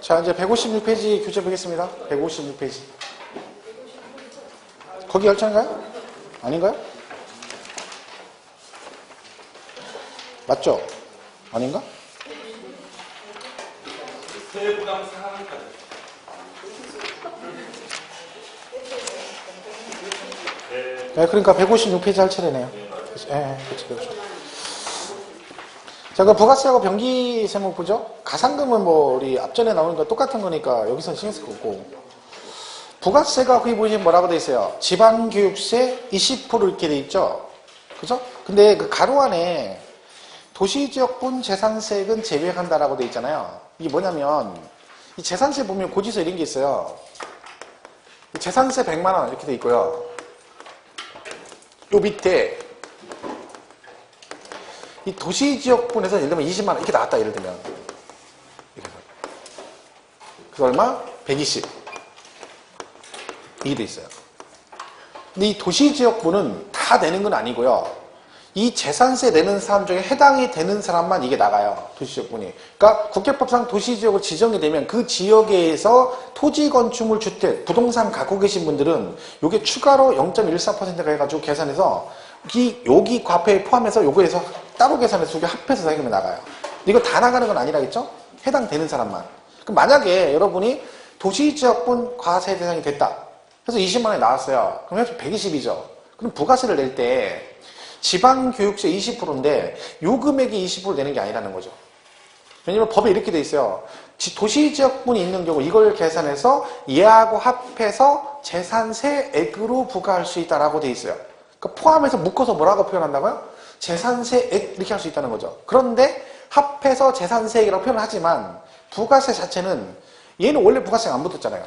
자, 이제 156페이지 교재 보겠습니다. 156페이지. 거기 열차인가요? 아닌가요? 맞죠? 아닌가? 세부담 상한까지. 네, 그러니까 156페이지 할 차례네요. 네, 그렇죠. 자, 그 부가세하고 병기 세목 보죠? 가상금은 뭐 우리 앞전에 나오는 거 똑같은 거니까 여기서 신경 쓸 거 없고, 부가세가 거기 보시면 뭐라고 돼 있어요? 지방교육세 20% 이렇게 돼 있죠? 그죠? 근데 그 가로 안에 도시지역분 재산세액은 제외한다라고 돼 있잖아요. 이게 뭐냐면 이 재산세 보면 고지서 이런 게 있어요. 재산세 100만원 이렇게 돼 있고요. 요 밑에 이 도시지역분에서 예를 들면 20만원 이렇게 나왔다 예를 들면 이렇게. 그래서 얼마? 120 이게 돼 있어요. 근데 이 도시지역분은 다 내는 건 아니고요. 이 재산세 내는 사람 중에 해당이 되는 사람만 이게 나가요. 도시지역분이. 그러니까 국회법상 도시지역으로 지정이 되면 그 지역에서 토지 건축물 주택, 부동산 갖고 계신 분들은 요게 추가로 0.14%가 해가지고 계산해서 여기 과표에 포함해서 요거에서 따로 계산해서 요게 합해서 세금이 나가요. 이거 다 나가는 건 아니라겠죠? 해당되는 사람만. 그럼 만약에 여러분이 도시지역분 과세 대상이 됐다. 그래서 20만원이 나왔어요. 그럼 120이죠. 그럼 부가세를 낼 때 지방교육세 20%인데 요 금액이 20% 내는 게 아니라는 거죠. 왜냐면 법에 이렇게 돼 있어요. 도시지역분이 있는 경우 이걸 계산해서 얘하고 합해서 재산세액으로 부과할 수 있다라고 돼 있어요. 그러니까 포함해서 묶어서 뭐라고 표현한다고요? 재산세액 이렇게 할 수 있다는 거죠. 그런데 합해서 재산세액이라고 표현을 하지만 부가세 자체는 얘는 원래 부가세가 안 붙었잖아요.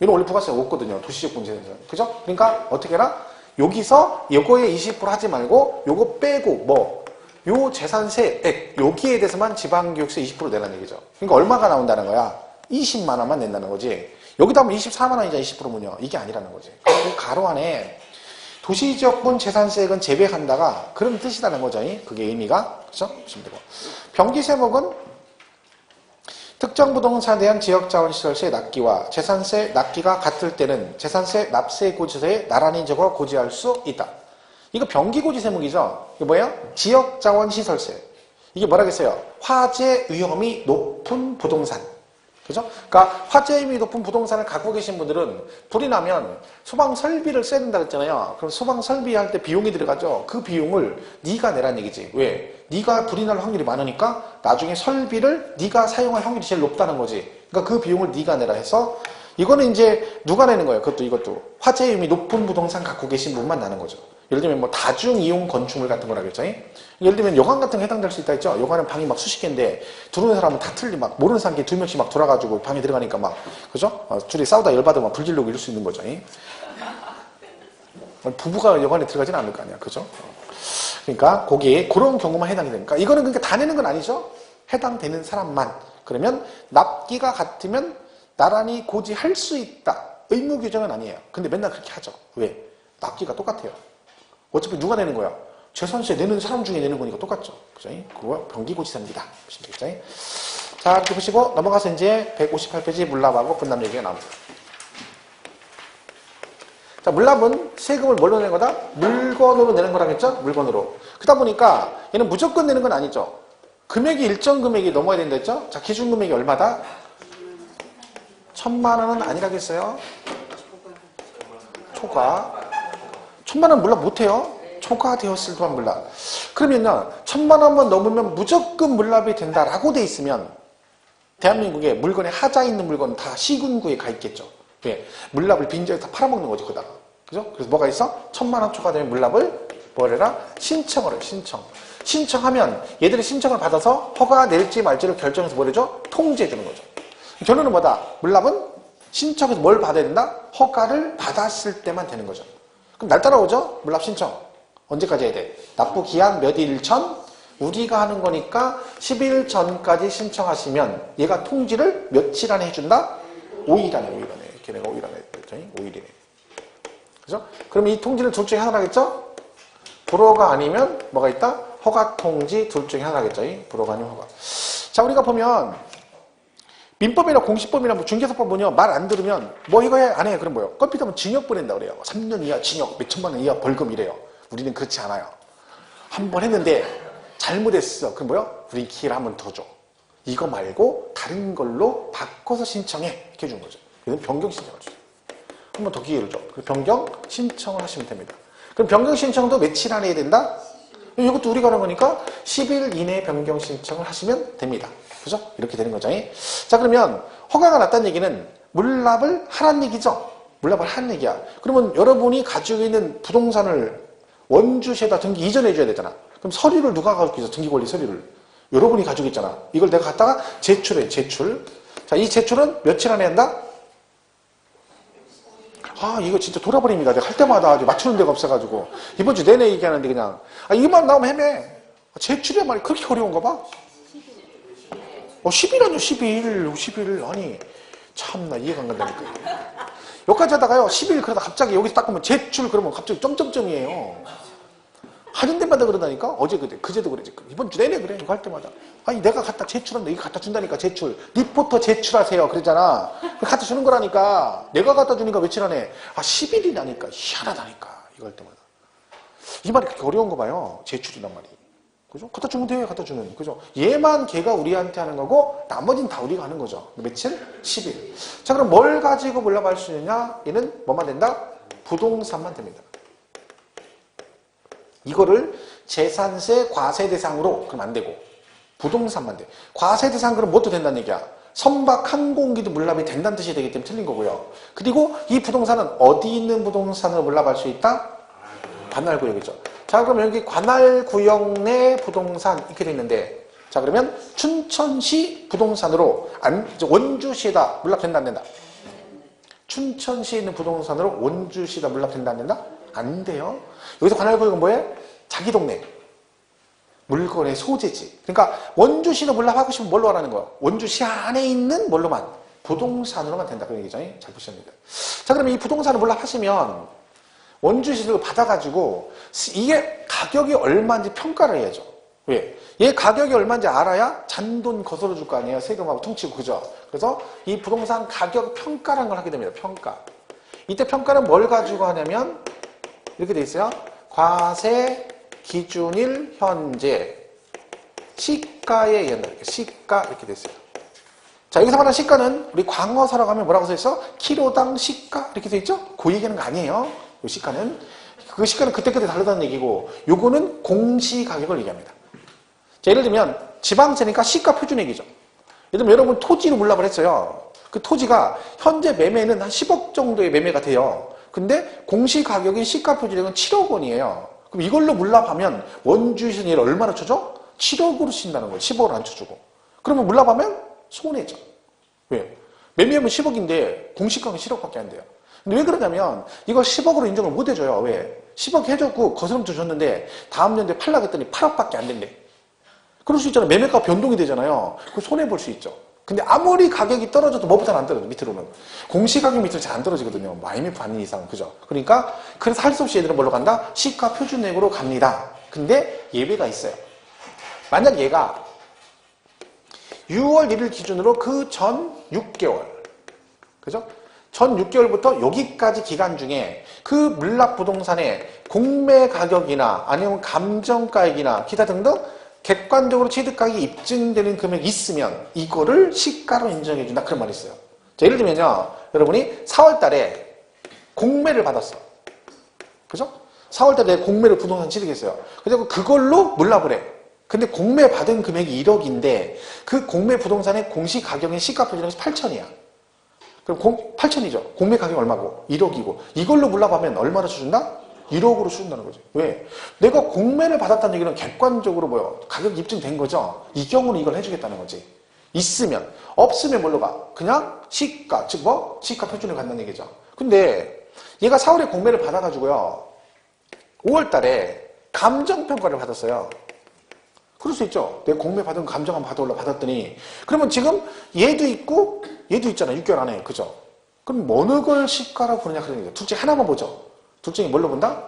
얘는 원래 부가세가 없거든요. 도시지역분 재산세. 그죠? 그러니까 어떻게 해라? 여기서 요거에 20% 하지 말고 요거 빼고 요 재산세액 여기에 대해서만 지방교육세 20% 내라는 얘기죠. 그러니까 얼마가 나온다는 거야? 20만 원만 낸다는 거지. 여기다 하면 24만 원이자 20%면요. 이게 아니라는 거지. 그 가로 안에 도시지역분 재산세액은 제외한다가 그런 뜻이라는 거죠. 그게 의미가. 그렇죠? 보시면 되고. 병기세목은 특정 부동산에 대한 지역자원시설세 납기와 재산세 납기가 같을 때는 재산세 납세 고지서에 나란히 적어 고지할 수 있다. 이거 병기고지세목이죠. 이게 뭐예요? 지역자원시설세. 이게 뭐라겠어요? 화재 위험이 높은 부동산. 그죠? 그러니까 화재 위험이 높은 부동산을 갖고 계신 분들은 불이 나면 소방 설비를 써야 된다 그랬잖아요. 그럼 소방 설비 할 때 비용이 들어가죠. 그 비용을 네가 내라는 얘기지. 왜? 네가 불이 날 확률이 많으니까 나중에 설비를 네가 사용할 확률이 제일 높다는 거지. 그러니까 그 비용을 네가 내라 해서 이거는 이제 누가 내는 거예요? 이것도 화재 위험이 높은 부동산 갖고 계신 분만 나는 거죠. 예를 들면 뭐 다중이용 건축물 같은 거라겠죠. 예를 들면 여관 같은 거 해당될 수 있다 했죠. 여관은 방이 막 수십 개인데 들어오는 사람은 다 틀리 막 모르는 사람끼리 2명씩 막 돌아가지고 방에 들어가니까 막 그죠? 둘이 싸우다 열받으면 불 지르고 이럴 수 있는 거죠. 부부가 여관에 들어가지는 않을 거 아니야. 그죠? 그러니까 거기에 그런 경우만 해당이 되니까 이거는 그러니까 다 내는 건 아니죠. 해당되는 사람만. 그러면 납기가 같으면 나란히 고지할 수 있다. 의무 규정은 아니에요. 근데 맨날 그렇게 하죠. 왜? 납기가 똑같아요. 어차피 누가 내는 거야? 재산세 내는 사람 중에 내는 거니까 똑같죠. 그죠? 그거 병기고지세입니다. 보시면 되겠죠? 자, 이렇게 보시고 넘어가서 이제 158페이지 물납하고 분납 얘기가 나옵니다. 자, 물납은 세금을 뭘로 내는 거다? 물건으로 내는 거라겠죠? 물건으로. 그러다 보니까 얘는 무조건 내는 건 아니죠. 금액이 일정 금액이 넘어야 된다 했죠? 자, 기준 금액이 얼마다? 1,000만 원은 아니라겠어요? 초과. 1,000만 원 물납 못해요? 초과되었을 동안 물납. 그러면요, 1,000만 원만 넘으면 무조건 물납이 된다라고 돼 있으면 대한민국에 물건에 하자 있는 물건 다 시군구에 가 있겠죠. 왜? 물납을 빈정에 다 팔아먹는 거지, 그다가. 그죠? 그래서 뭐가 있어? 1,000만 원 초과되면 물납을 뭐 해라? 신청을 해요, 신청. 신청하면 얘들이 신청을 받아서 허가 낼지 말지를 결정해서 뭐래죠? 통지해 주는 거죠. 결론은 뭐다? 물납은 신청해서 뭘 받아야 된다? 허가를 받았을 때만 되는 거죠. 그럼 날 따라오죠? 물납 신청. 언제까지 해야 돼? 납부 기한 몇 일 전? 우리가 하는 거니까 10일 전까지 신청하시면 얘가 통지를 며칠 안에 해준다? 5일 안에, 5일 안에. 이렇게 내가 5일 안에 했더니 5일이네. 그죠? 그럼 이 통지를 둘 중에 하나겠죠? 불허가 아니면 뭐가 있다? 허가 통지 둘 중에 하나겠죠? 불허가 아니면 허가. 자, 우리가 보면 민법이나 공시법이나 뭐 중개사법 뭐냐 말 안 들으면 뭐 이거 해 안 해 그럼 뭐요? 껍히면 징역 보낸다 그래요. 3년 이하 징역 몇 천만 원 이하 벌금 이래요. 우리는 그렇지 않아요. 한 번 했는데 잘못했어. 그럼 뭐요? 우리 기회를 한 번 더 줘. 이거 말고 다른 걸로 바꿔서 신청해 이렇게 해준 거죠. 그래서 변경 신청을 줘요. 한 번 더 기회를 줘. 변경 신청을 하시면 됩니다. 그럼 변경 신청도 며칠 안에 해야 된다? 이것도 우리가 하는 거니까 10일 이내 변경 신청을 하시면 됩니다. 그죠? 이렇게 되는 거죠. 자, 그러면 허가가 났다는 얘기는 물납을 하라는 얘기죠? 물납을 하는 얘기야. 그러면 여러분이 가지고 있는 부동산을 원주시에다 등기 이전해 줘야 되잖아. 그럼 서류를 누가 가지고 있어? 등기권리 서류를. 여러분이 가지고 있잖아. 이걸 내가 갖다가 제출해, 제출. 자, 이 제출은 며칠 안에 한다? 아, 이거 진짜 돌아버립니다. 내가 할 때마다 아주 맞추는 데가 없어가지고. 이번 주 내내 얘기하는데 그냥. 아, 이만 나오면 헤매. 제출이야 말이 그렇게 어려운가 봐? 10일 아니요, 10일. 10일. 아니, 참나 이해가 안 간다니까. 여기까지 하다가요, 10일 그러다 갑자기 여기서 딱 보면 제출 그러면 갑자기 점점점이에요. 하는 데마다 그러다니까? 어제 그제도 그러지. 이번 주 내내 그래. 이거 할 때마다. 아니, 내가 갖다 제출한다. 이거 갖다 준다니까, 제출. 리포터 제출하세요. 그러잖아. 갖다 주는 거라니까. 내가 갖다 주니까 며칠 안에. 아, 10일이라니까. 희한하다니까. 이거 할 때마다. 이 말이 그렇게 어려운 거 봐요. 제출이란 말이. 그죠? 갖다 주면 돼, 갖다 주면. 그죠? 얘만 걔가 우리한테 하는 거고, 나머지는 다 우리가 하는 거죠. 며칠? 10일. 자, 그럼 뭘 가지고 물납할 수 있느냐? 얘는 뭐만 된다? 부동산만 됩니다. 이거를 재산세 과세 대상으로 그럼 안 되고, 부동산만 돼. 과세 대상 그럼 뭐도 된다는 얘기야? 선박 항공기도 물납이 된다는 뜻이 되기 때문에 틀린 거고요. 그리고 이 부동산은 어디 있는 부동산으로 물납할 수 있다? 관할구역이죠. 자, 그럼 여기 관할구역 내 부동산 이렇게 돼 있는데, 자, 그러면 춘천시 부동산으로 원주시에다 물납된다 안 된다? 춘천시에 있는 부동산으로 원주시에다 물납된다 안 된다? 안 돼요. 여기서 관할구역은 뭐예요? 자기 동네 물건의 소재지. 그러니까 원주시로 물납하고 싶으면 뭘로 하라는 거야? 원주시 안에 있는 뭘로만? 부동산으로만 된다. 그런 얘기죠. 잘 보시면 됩니다. 자, 그러면 이 부동산을 물납하시면 원주시를 받아가지고 이게 가격이 얼마인지 평가를 해야죠. 왜? 얘 가격이 얼마인지 알아야 잔돈 거슬러 줄 거 아니에요. 세금하고 퉁치고. 그죠? 그래서 이 부동산 가격 평가라는 걸 하게 됩니다. 평가. 이때 평가는 뭘 가지고 하냐면 이렇게 돼 있어요. 과세 기준일 현재 시가에 의한다. 시가 이렇게 돼 있어요. 자, 여기서 말하는 시가는 우리 광어사로 가면 뭐라고 써 있어? 키로당 시가 이렇게 돼 있죠? 그 얘기하는 거 아니에요. 이 시가는. 그 시가는 그때그때 다르다는 얘기고, 요거는 공시가격을 얘기합니다. 자, 예를 들면 지방세니까 시가 표준액이죠. 예를 들면 여러분 토지로 물납을 했어요. 그 토지가 현재 매매는 한 10억 정도의 매매가 돼요. 근데 공시가격인 시가 표준액은 7억 원이에요. 그럼 이걸로 물납하면 원주시는 얘를 얼마나 쳐줘? 7억으로 친다는 거예요. 10억을 안 쳐주고. 그러면 물납하면 손해죠. 왜? 매매하면 10억인데 공시가격은 7억밖에 안 돼요. 근데 왜 그러냐면 이걸 10억으로 인정을 못 해줘요. 왜? 10억 해줬고 거스름도 줬는데 다음 년도에 팔라고 했더니 8억밖에 안 된대. 그럴 수 있잖아요. 매매가 변동이 되잖아요. 그 손해볼 수 있죠. 근데 아무리 가격이 떨어져도 뭐보다는 안 떨어져. 밑으로는. 공시가격 밑으로 잘 안 떨어지거든요. IMF 아닌 이상. 그죠? 그러니까 그래서 할 수 없이 얘들은 뭘로 간다? 시가 표준액으로 갑니다. 근데 예외가 있어요. 만약 얘가 6월 1일 기준으로 그 전 6개월. 그죠? 전 6개월부터 여기까지 기간 중에 그 물납 부동산의 공매 가격이나 아니면 감정가액이나 기타 등등 객관적으로 취득가격이 입증되는 금액이 있으면 이거를 시가로 인정해준다. 그런 말이 있어요. 자, 예를 들면요. 여러분이 4월 달에 공매를 받았어. 그죠? 4월 달에 공매를 부동산 취득했어요. 그리고 그걸로 물납을 해. 근데 공매 받은 금액이 1억인데 그 공매 부동산의 공시 가격인 시가 표준에서 8천이야. 그럼 8천이죠. 공매 가격이 얼마고? 1억이고. 이걸로 물납하면 얼마로 쳐준다? 1억으로 쳐준다는 거지. 왜? 내가 공매를 받았다는 얘기는 객관적으로 뭐요? 가격이 입증된 거죠. 이 경우는 이걸 해주겠다는 거지. 있으면. 없으면 뭘로 가? 그냥 시가, 즉 뭐? 시가 표준을 간다는 얘기죠. 근데 얘가 4월에 공매를 받아가지고요. 5월 달에 감정평가를 받았어요. 그럴 수 있죠. 내가 공매 받은 감정 한번 받았더니 그러면 지금 얘도 있고 얘도 있잖아. 6개월 안에. 그죠? 그럼 어느 걸 시가라고 부르냐 그런 얘기죠. 둘 중에 하나만 보죠. 둘 중에 뭘로 본다?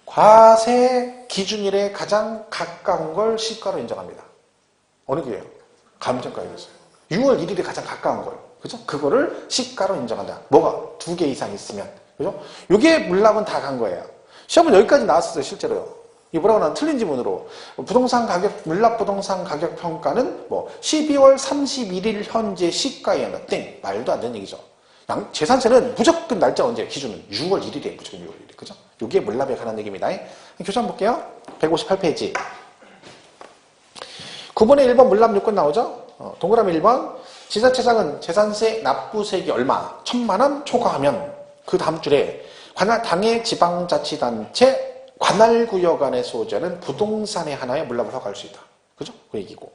과세 기준일에 가장 가까운 걸 시가로 인정합니다. 어느 게요? 감정가액이었어요. 6월 1일에 가장 가까운 걸. 그죠? 그거를 시가로 인정한다. 뭐가? 2개 이상 있으면. 그죠? 요게 물납은 다 간 거예요. 시험은 여기까지 나왔었어요, 실제로요. 이 뭐라고 나온 틀린 지문으로. 물납 부동산 가격 평가는 뭐 12월 31일 현재 시가에 하나 땡. 말도 안 되는 얘기죠. 재산세는 무조건 날짜 언제? 기준은 6월 1일에 무조건 6월 1일. 그죠? 요게 물납에 관한 얘기입니다. 교재 한번 볼게요. 158페이지. 9번에 1번 물납 요건 나오죠? 동그라미 1번. 지자체장은 재산세 납부세액이 얼마? 1,000만원 초과하면 그 다음 줄에 당의 지방자치단체 관할구역 안에 소재하는 부동산의 하나에 물납을 허가할 수 있다. 그죠? 그 얘기고.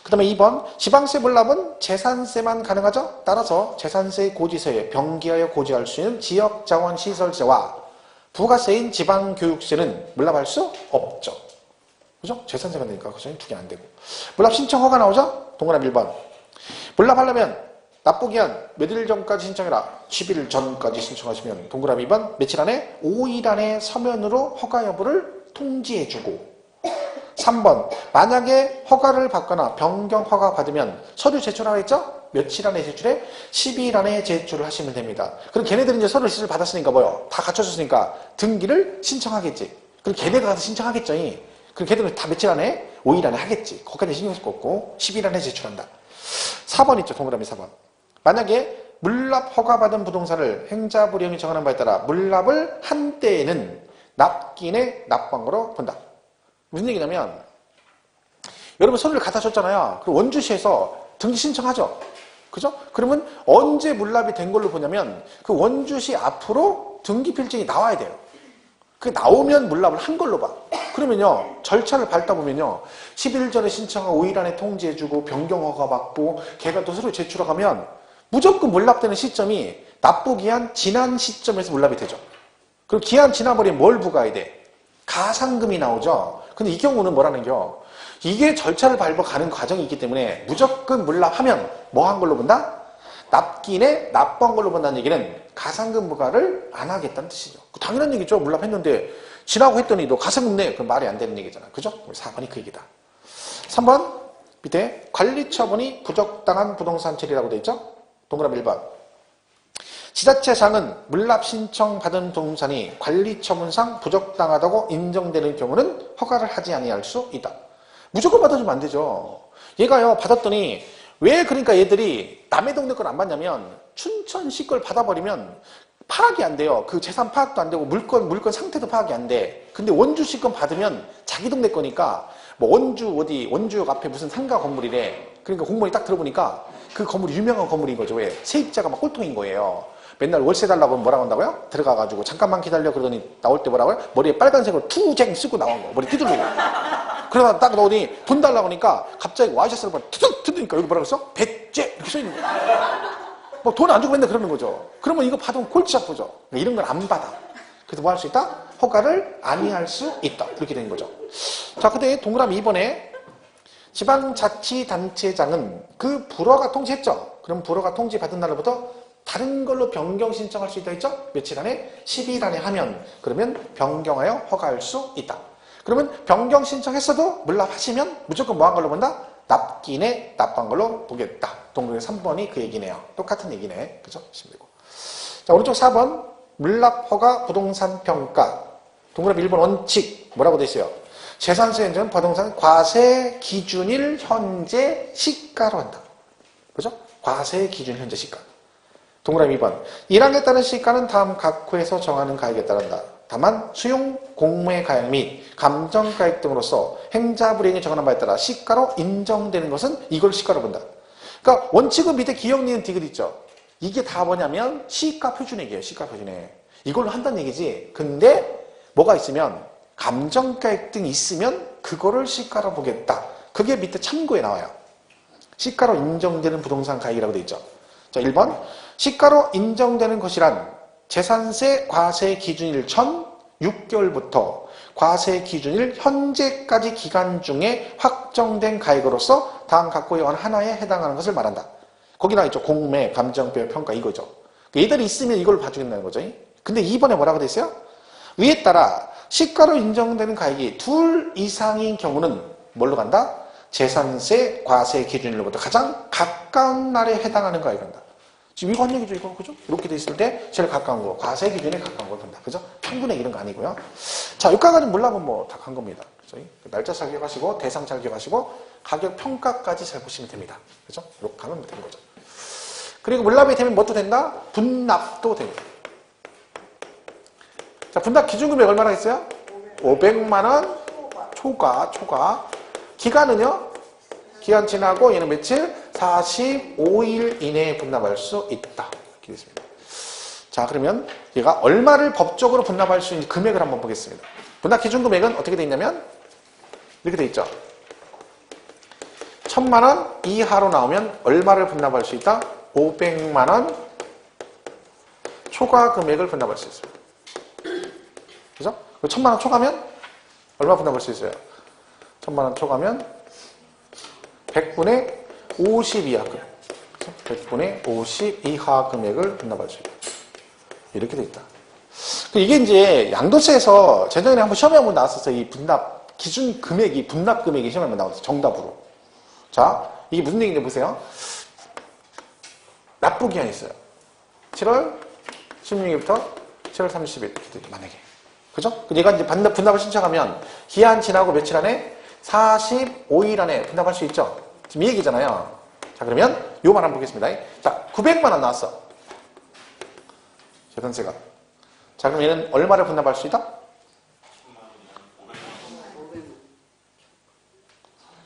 그 다음에 2번. 지방세 물납은 재산세만 가능하죠? 따라서 재산세 고지서에 병기하여 고지할 수 있는 지역자원시설세와 부가세인 지방교육세는 물납할 수 없죠. 그죠? 재산세가 되니까 그 중에 2개 안 되고. 물납 신청 허가 나오죠? 동그라미 1번. 물납하려면 납부기한 몇일 전까지 신청해라. 10일 전까지 신청하시면 동그라미 2번. 며칠 안에? 5일 안에 서면으로 허가 여부를 통지해주고. 3번. 만약에 허가를 받거나 변경 허가 받으면 서류 제출하라 했죠? 며칠 안에 제출해? 12일 안에 제출을 하시면 됩니다. 그럼 걔네들은 이제 서류 제출 받았으니까 뭐요? 다 갖춰졌으니까 등기를 신청하겠지. 그럼 걔네가 가서 신청하겠죠. 그럼 걔들은 다 며칠 안에? 5일 안에 하겠지. 거기까지 신경 쓸 거 없고 10일 안에 제출한다. 4번 있죠. 동그라미 4번. 만약에 물납 허가받은 부동산을 행자부령이 정하는 바에 따라 물납을 한 때에는 납기인의 납부한거로 본다. 무슨 얘기냐면 여러분 서류를 갖다 줬잖아요. 그럼 원주시에서 등기 신청하죠. 그죠? 그러면 언제 물납이 된 걸로 보냐면 그 원주시 앞으로 등기 필증이 나와야 돼요. 그게 나오면 물납을 한 걸로 봐. 그러면요, 절차를 밟다 보면요, 10일 전에 신청하고 5일 안에 통지해주고 변경 허가 받고 걔가 또 서류 제출하면 무조건 물납되는 시점이 납부기한 지난 시점에서 물납이 되죠. 그리고 기한 지나버리면 뭘 부과해야 돼? 가상금이 나오죠. 근데 이 경우는 뭐라는 겨? 이게 절차를 밟아 가는 과정이 있기 때문에 무조건 물납하면 뭐 한 걸로 본다? 납기인의 납부한 걸로 본다는 얘기는 가상금 부과를 안 하겠다는 뜻이죠. 당연한 얘기죠. 물납했는데 지나고 했더니 너 가상금 내. 그럼 말이 안 되는 얘기잖아. 그죠? 4번이 그 얘기다. 3번 밑에 관리처분이 부적당한 부동산 처리라고 돼 있죠? 동그라미 1번. 지자체장은 물납 신청 받은 부동산이 관리처분상 부적당하다고 인정되는 경우는 허가를 하지 아니할 수 있다. 무조건 받아주면 안 되죠. 얘가요 받았더니 왜 그러니까 얘들이 남의 동네 걸 안 받냐면 춘천시 걸 받아버리면 파악이 안 돼요. 그 재산 파악도 안 되고 물건 상태도 파악이 안 돼. 근데 원주시 건 받으면 자기 동네 거니까 뭐 원주역 앞에 무슨 상가 건물이래. 그러니까 공무원이 딱 들어보니까 그 건물이 유명한 건물인 거죠. 왜? 세입자가 막 꼴통인 거예요. 맨날 월세 달라고 하면 뭐라고 한다고요? 들어가가지고 잠깐만 기다려 그러더니 나올 때 뭐라고요? 머리에 빨간색으로 투쟁 쓰고 나온 거. 머리 휘두르고. 그러다 딱 나오더니 돈 달라고 하니까 갑자기 와이셔츠를 툭툭 뜯으니까 여기 뭐라고 써? 배째 이렇게 써있는 거예요. 뭐 돈 안 주고 맨날 그러는 거죠. 그러면 이거 받으면 골치 아프죠. 이런 걸 안 받아. 그래서 뭐 할 수 있다? 허가를 아니할 수 있다. 이렇게 된 거죠. 자, 근데 동그라미 2번에 지방자치단체장은 그 불허가 통지했죠. 그럼 불허가 통지받은 날로부터 다른 걸로 변경 신청할 수 있다 했죠? 며칠 안에? 10일 안에 하면 그러면 변경하여 허가할 수 있다. 그러면 변경 신청했어도 물납하시면 무조건 뭐 한 걸로 본다? 납기인의 납부한 걸로 보겠다. 동그라미 3번이 그 얘기네요. 똑같은 얘기네. 그죠? 자, 오른쪽 4번 물납 허가 부동산 평가. 동그라미 1번 원칙 뭐라고 돼 있어요? 재산세 현저는 부동산 과세 기준일 현재 시가로 한다. 그죠? 과세 기준 현재 시가. 동그라미 2번. 1항에 따른 시가는 다음 각 호에서 정하는 가액에 따른다. 다만 수용 공모의 가액 및 감정가액 등으로서 행자불이행이 정하는 바에 따라 시가로 인정되는 것은 이걸 시가로 본다. 그러니까 원칙은 밑에 기역, 니은, 디귿 있죠. 이게 다 뭐냐면 시가 표준액이에요. 시가 표준액. 이걸로 한다는 얘기지. 근데 뭐가 있으면 감정가액 등이 있으면 그거를 시가로 보겠다. 그게 밑에 참고에 나와요. 시가로 인정되는 부동산 가액이라고 돼 있죠. 자, 1번. 시가로 인정되는 것이란 재산세 과세 기준일 전 6개월부터 과세 기준일 현재까지 기간 중에 확정된 가액으로서 다음 각 호의 어느 하나에 해당하는 것을 말한다. 거기 나와 있죠. 공매, 감정표, 평가 이거죠. 얘들이 있으면 이걸 봐주겠다는 거죠. 근데 2번에 뭐라고 돼 있어요? 위에 따라 시가로 인정되는 가액이 둘 이상인 경우는 뭘로 간다? 재산세, 과세 기준일로부터 가장 가까운 날에 해당하는 거 이건다. 지금 이거 한 얘기죠, 이거. 그죠? 이렇게 돼 있을 때 제일 가까운 거, 과세 기준에 가까운 걸 본다. 그죠? 평균액 이런 거 아니고요. 자, 여기까지 몰라면 뭐 다 간 겁니다. 그죠? 날짜 잘 기억하시고, 대상 잘 기억하시고, 가격 평가까지 잘 보시면 됩니다. 그죠? 이렇게 가면 되는 거죠. 그리고 물납이 되면 뭐도 된다? 분납도 됩니다. 자, 분납 기준금액 얼마나 있어요? 500만원 초과. 기간은요? 기간 지나고 얘는 며칠? 45일 이내에 분납할 수 있다. 이렇게 되습니다. 자, 그러면 얘가 얼마를 법적으로 분납할 수 있는 금액을 한번 보겠습니다. 분납 기준금액은 어떻게 돼 있냐면 이렇게 돼 있죠. 1000만원 이하로 나오면 얼마를 분납할 수 있다? 500만원 초과 금액을 분납할 수 있습니다. 그죠? 1000만원 초과면 얼마 분납할 수 있어요? 1000만원 초과면 100분의 50 이하 금액. 100분의 50 이하 금액을 분납할 수 있다. 이렇게 돼 있다. 이게 이제 양도세에서 재작년에 한번 시험에 한번 나왔었어요. 이 분납 기준 금액이, 분납 금액이 시험에 한번 나왔어요. 정답으로. 자, 이게 무슨 얘기인지 보세요. 납부 기한이 있어요. 7월 16일부터 7월 30일 이렇게 돼요. 만약에. 그죠? 얘가 이제 분납을 신청하면 기한 지나고 며칠 안에 45일 안에 분납할 수 있죠? 지금 이 얘기잖아요. 자, 그러면 요만 한번 보겠습니다. 자, 900만원 나왔어. 재산세가. 자, 그럼 얘는 얼마를 분납할 수 있다?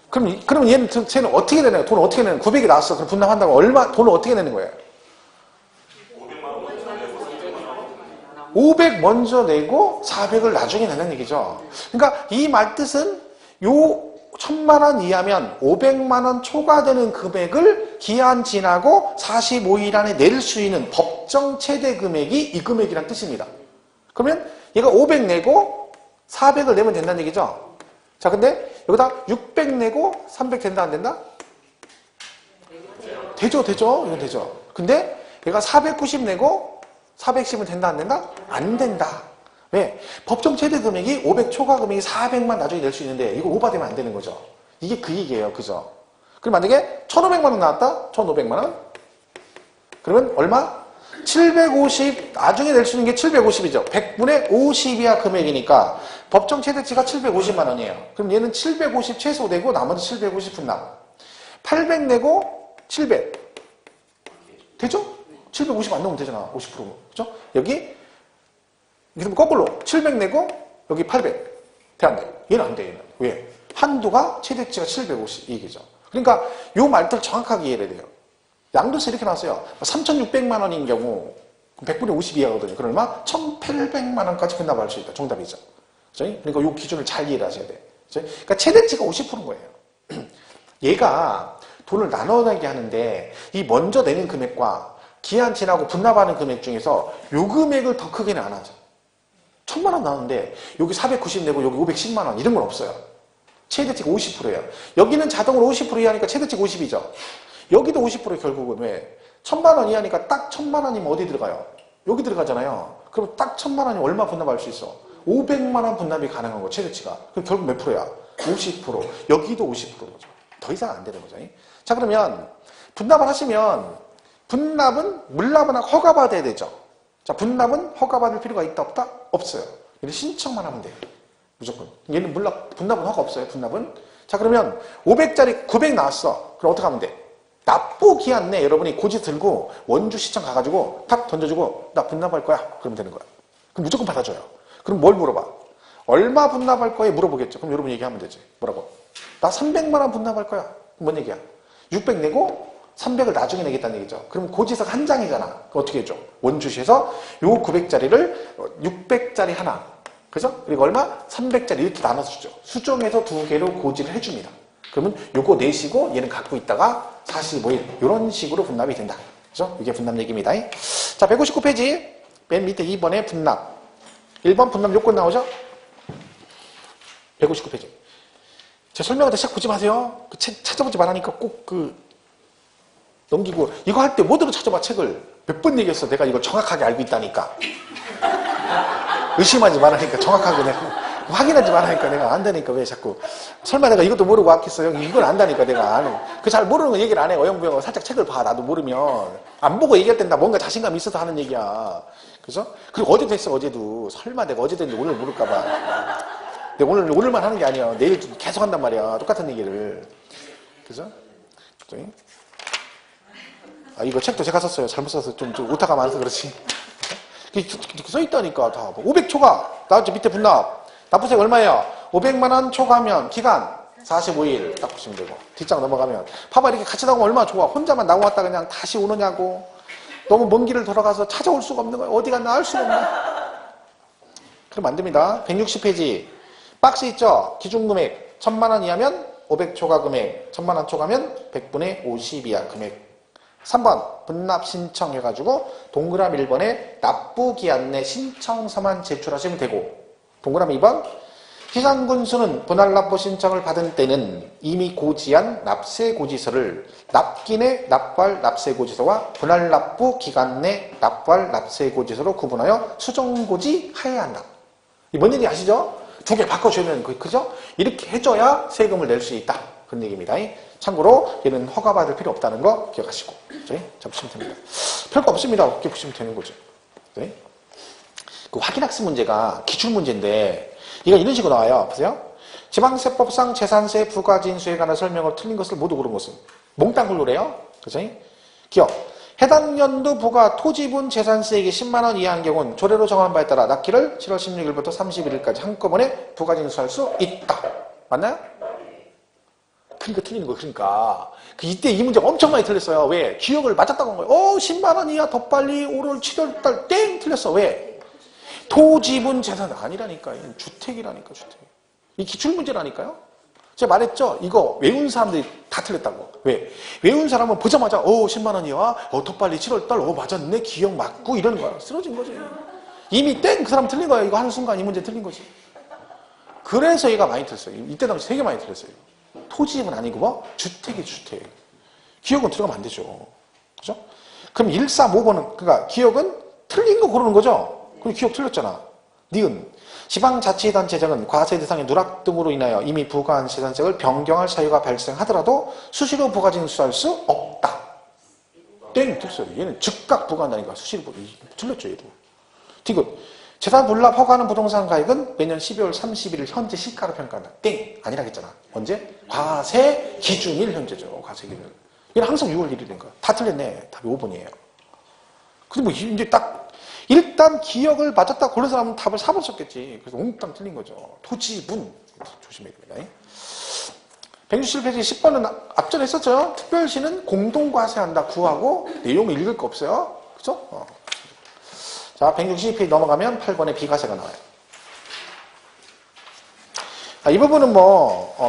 그럼 얘는 쟤는 어떻게 내나요? 돈 어떻게 내는 거예요? 900이 나왔어. 그럼 분납한다고 돈을 어떻게 내는 거예요? 500 먼저 내고 400을 나중에 내는 얘기죠. 그러니까 이 말뜻은 요 1000만원 이하면 500만원 초과되는 금액을 기한 지나고 45일 안에 낼 수 있는 법정 최대 금액이 이 금액이란 뜻입니다. 그러면 얘가 500 내고 400을 내면 된다는 얘기죠. 자, 근데 여기다 600 내고 300 된다 안 된다? 되죠. 이건 되죠. 근데 얘가 490 내고 410은 된다 안 된다? 안 된다. 왜? 법정 최대 금액이 500 초과 금액이 400만 나중에 낼 수 있는데 이거 오바되면 안 되는 거죠. 이게 그 얘기예요. 그죠? 그럼 만약에 1500만 원 나왔다? 1500만 원? 그러면 얼마? 750, 나중에 낼 수 있는 게 750이죠. 100분의 50이야 금액이니까 법정 최대치가 750만 원이에요. 그럼 얘는 750 최소 내고 나머지 750 분납. 800 내고 700. 되죠? 750 안 넣으면 되잖아. 50%. 그죠? 여기 그럼 거꾸로 700 내고 여기 800. 돼 안 돼? 얘는 안 돼. 얘는. 왜? 한도가 최대치가 750 이 얘기죠. 그러니까 요 말들 정확하게 이해해야 돼요. 양도세 이렇게 나왔어요. 3,600만 원인 경우 100분의 50 이하거든요. 그럼 얼마? 1,800만 원까지 분납할 수 있다. 정답이죠. 그러니까 요 기준을 잘 이해를 하셔야 돼요. 그러니까 최대치가 50%인 거예요. 얘가 돈을 나눠내게 하는데 이 먼저 내는 금액과 기한 지나고 분납하는 금액 중에서 요 금액을 더 크게는 안 하죠. 1000만 원 나오는데 여기 490 내고 여기 510만 원 이런 건 없어요. 최대치가 50%예요. 여기는 자동으로 50% 이하니까 최대치가 50이죠. 여기도 50% 결국은 왜? 1000만 원 이하니까 딱 1000만 원이면 어디 들어가요? 여기 들어가잖아요. 그럼 딱 1000만 원이 얼마 분납할 수 있어? 500만 원 분납이 가능한 거 최대치가. 그럼 결국 몇 프로야? 50%. 여기도 50%죠. 더 이상 안 되는 거죠. 자, 그러면 분납을 하시면 분납은 물납은 허가받아야 되죠. 자, 분납은 허가받을 필요가 있다 없다? 없어요. 얘는 신청만 하면 돼요. 무조건. 얘는 분납은 허가 없어요. 분납은. 자, 그러면 500짜리 900 나왔어. 그럼 어떻게 하면 돼? 납부 기한 내 여러분이 고지 들고 원주시청 가가지고 탁 던져주고 나 분납할 거야. 그러면 되는 거야. 그럼 무조건 받아줘요. 그럼 뭘 물어봐? 얼마 분납할 거에 물어보겠죠. 그럼 여러분 얘기하면 되지. 뭐라고? 나 300만 원 분납할 거야. 뭔 얘기야? 600 내고 300을 나중에 내겠다는 얘기죠. 그럼 고지서가 한 장이잖아. 그럼 어떻게 해줘? 원주시에서 요 900짜리를 600짜리 하나. 그죠? 그리고 얼마? 300짜리 이렇게 나눠서 주죠. 수정해서 두 개로 고지를 해줍니다. 그러면 요거 내시고 얘는 갖고 있다가 45일 이런 식으로 분납이 된다. 그죠? 이게 분납 얘기입니다. 자, 159페이지 맨 밑에 2번에 분납. 1번 분납 요건 나오죠? 159페이지. 제가 설명할 때 책 보지 마세요. 그 책 찾아보지 말라니까 꼭 넘기고 이거 할 때 뭐대로 찾아봐 책을. 몇 번 얘기했어. 내가 이걸 정확하게 알고 있다니까. 의심하지 말라니까 정확하게 내가 확인하지 말라니까 내가 안다니까 왜 자꾸 설마 내가 이것도 모르고 왔겠어 형 이걸 안다니까 내가 안 해. 그 잘 모르는 거 얘기를 안 해 어영부영 살짝 책을 봐 나도 모르면 안 보고 얘기할 땐 나 뭔가 자신감이 있어서 하는 얘기야 그죠? 그리고 어제도 했어 어제도 설마 내가 어제도 했는데 오늘 모를까 봐 내가 오늘만 하는 게 아니야 내일 계속 한단 말이야 똑같은 얘기를 그죠? 아 이거 책도 제가 썼어요 잘못 써서 좀 오타가 많아서 그렇지 써있다니까 다 500초과 나왔죠 밑에 분납 납부세가 얼마예요? 500만원 초과하면 기간 45일 딱 보시면 되고 뒷장 넘어가면 봐봐 이렇게 같이 나오면 얼마나 좋아 혼자만 나왔다 그냥 다시 오느냐고 너무 먼 길을 돌아가서 찾아올 수가 없는 거야 어디 갔나 알 수가 없네 그럼 안 됩니다 160페이지 박스 있죠? 기준금액 1000만원 이하면 500초과 금액 1000만원 초과면 100분의 50 이하 금액 3번 분납 신청해가지고 동그라미 1번에 납부기한 내 신청서만 제출하시면 되고 동그라미 2번 희상군수는 분할납부 신청을 받은 때는 이미 고지한 납세고지서를 납기내 납부할 납세고지서와 분할납부 기간 내 납부할 납세고지서로 구분하여 수정고지하여야 한다. 이 뭔 얘기 아시죠? 두 개 바꿔줘야 되는 거 그죠? 이렇게 해줘야 세금을 낼 수 있다. 그런 얘기입니다. 참고로 얘는 허가받을 필요 없다는 거 기억하시고 잡으시면 됩니다. 별거 없습니다. 이렇게 보시면 되는 거죠. 네? 그 확인학습 문제가 기출문제인데 이거 이런 식으로 나와요. 보세요. 지방세법상 재산세 부과진수에 관한 설명을 틀린 것을 모두 고른 것은 몽땅 굴로래요. 그죠? 기억. 해당 연도 부과 토지분 재산세액이 10만원 이하인 경우는 조례로 정한 바에 따라 납기를 7월 16일부터 31일까지 한꺼번에 부과진수할 수 있다. 맞나요? 그러니까 틀리는 거예요. 그러니까 이때 이 문제가 엄청 많이 틀렸어요. 왜? 기억을 맞았다고 한 거예요. 10만원 이하 더 빨리 5월 7월달 땡 틀렸어. 왜? 토지분 재산 아니라니까. 주택이라니까 주택. 이 기출문제라니까요. 제가 말했죠. 이거 외운 사람들이 다 틀렸다고. 왜? 외운 사람은 보자마자 10만원 이하 더 빨리 7월달 맞았네. 기억 맞고 이러는 거야. 쓰러진 거지. 이미 땡 그 사람 틀린 거야. 이거 하는 순간 이 문제 틀린 거지. 그래서 얘가 많이 틀렸어요. 이때 당시 되게 많이 틀렸어요. 토지집은 아니고 뭐? 주택이 주택. 기억은 들어가면 안 되죠. 그죠? 그럼 135번은, 그러니까 기억은 틀린 거 고르는 거죠? 그럼 기억 틀렸잖아. 니은. 지방자치단체장은 과세 대상의 누락 등으로 인하여 이미 부과한 재산세를 변경할 사유가 발생하더라도 수시로 부과징수할 수 없다. 땡! 틀렸어요. 얘는 즉각 부과한다니까. 수시로 틀렸죠, 얘도. 디귿. 재산 분납 허가하는 부동산 가액은 매년 12월 31일 현재 시가로 평가한다. 땡! 아니라겠잖아. 언제? 과세 기준일 현재죠. 과세 기준. 얘는 항상 6월 1일인 거야. 다 틀렸네. 답이 5번이에요. 근데 뭐 이제 딱 일단 기억을 맞았다 고른 사람은 답을 4번 썼겠지. 그래서 옹땅 틀린 거죠. 토지분. 조심해야 됩니다. 167페이지 10번은 앞전에 했었죠. 특별시는 공동과세한다 구하고 내용을 읽을 거 없어요. 그죠? 자, 162페이지 넘어가면 8번에 비과세가 나와요. 이 부분은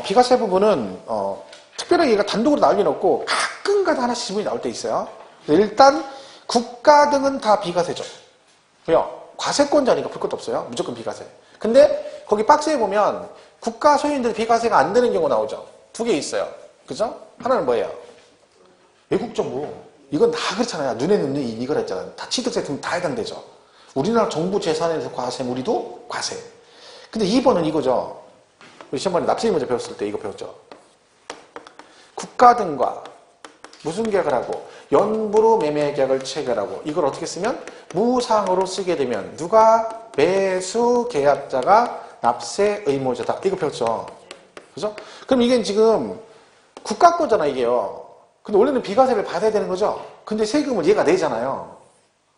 비과세 부분은, 특별하게 얘가 단독으로 나올 리는 없고, 가끔가다 하나씩 지분이 나올 때 있어요. 일단, 국가 등은 다 비과세죠. 왜요? 과세권자니까 볼 것도 없어요. 무조건 비과세. 근데, 거기 박스에 보면, 국가 소유인들 비과세가 안 되는 경우 나오죠. 두 개 있어요. 그죠? 하나는 뭐예요? 외국 정부. 이건 다 그렇잖아요. 눈에 넣는 이걸 했잖아요. 다 취득세 등 다 해당되죠. 우리나라 정부 재산에서 과세, 우리도 과세. 근데 2번은 이거죠. 우리 시험관에 납세인 문제 배웠을 때 이거 배웠죠. 국가 등과 무슨 계약을 하고 연부로 매매 계약을 체결하고 이걸 어떻게 쓰면 무상으로 쓰게 되면 누가 매수 계약자가 납세 의무자다. 이거 배웠죠. 그죠? 그럼 이게 지금 국가 거잖아, 이게요. 근데 원래는 비과세를 받아야 되는 거죠. 근데 세금을 얘가 내잖아요.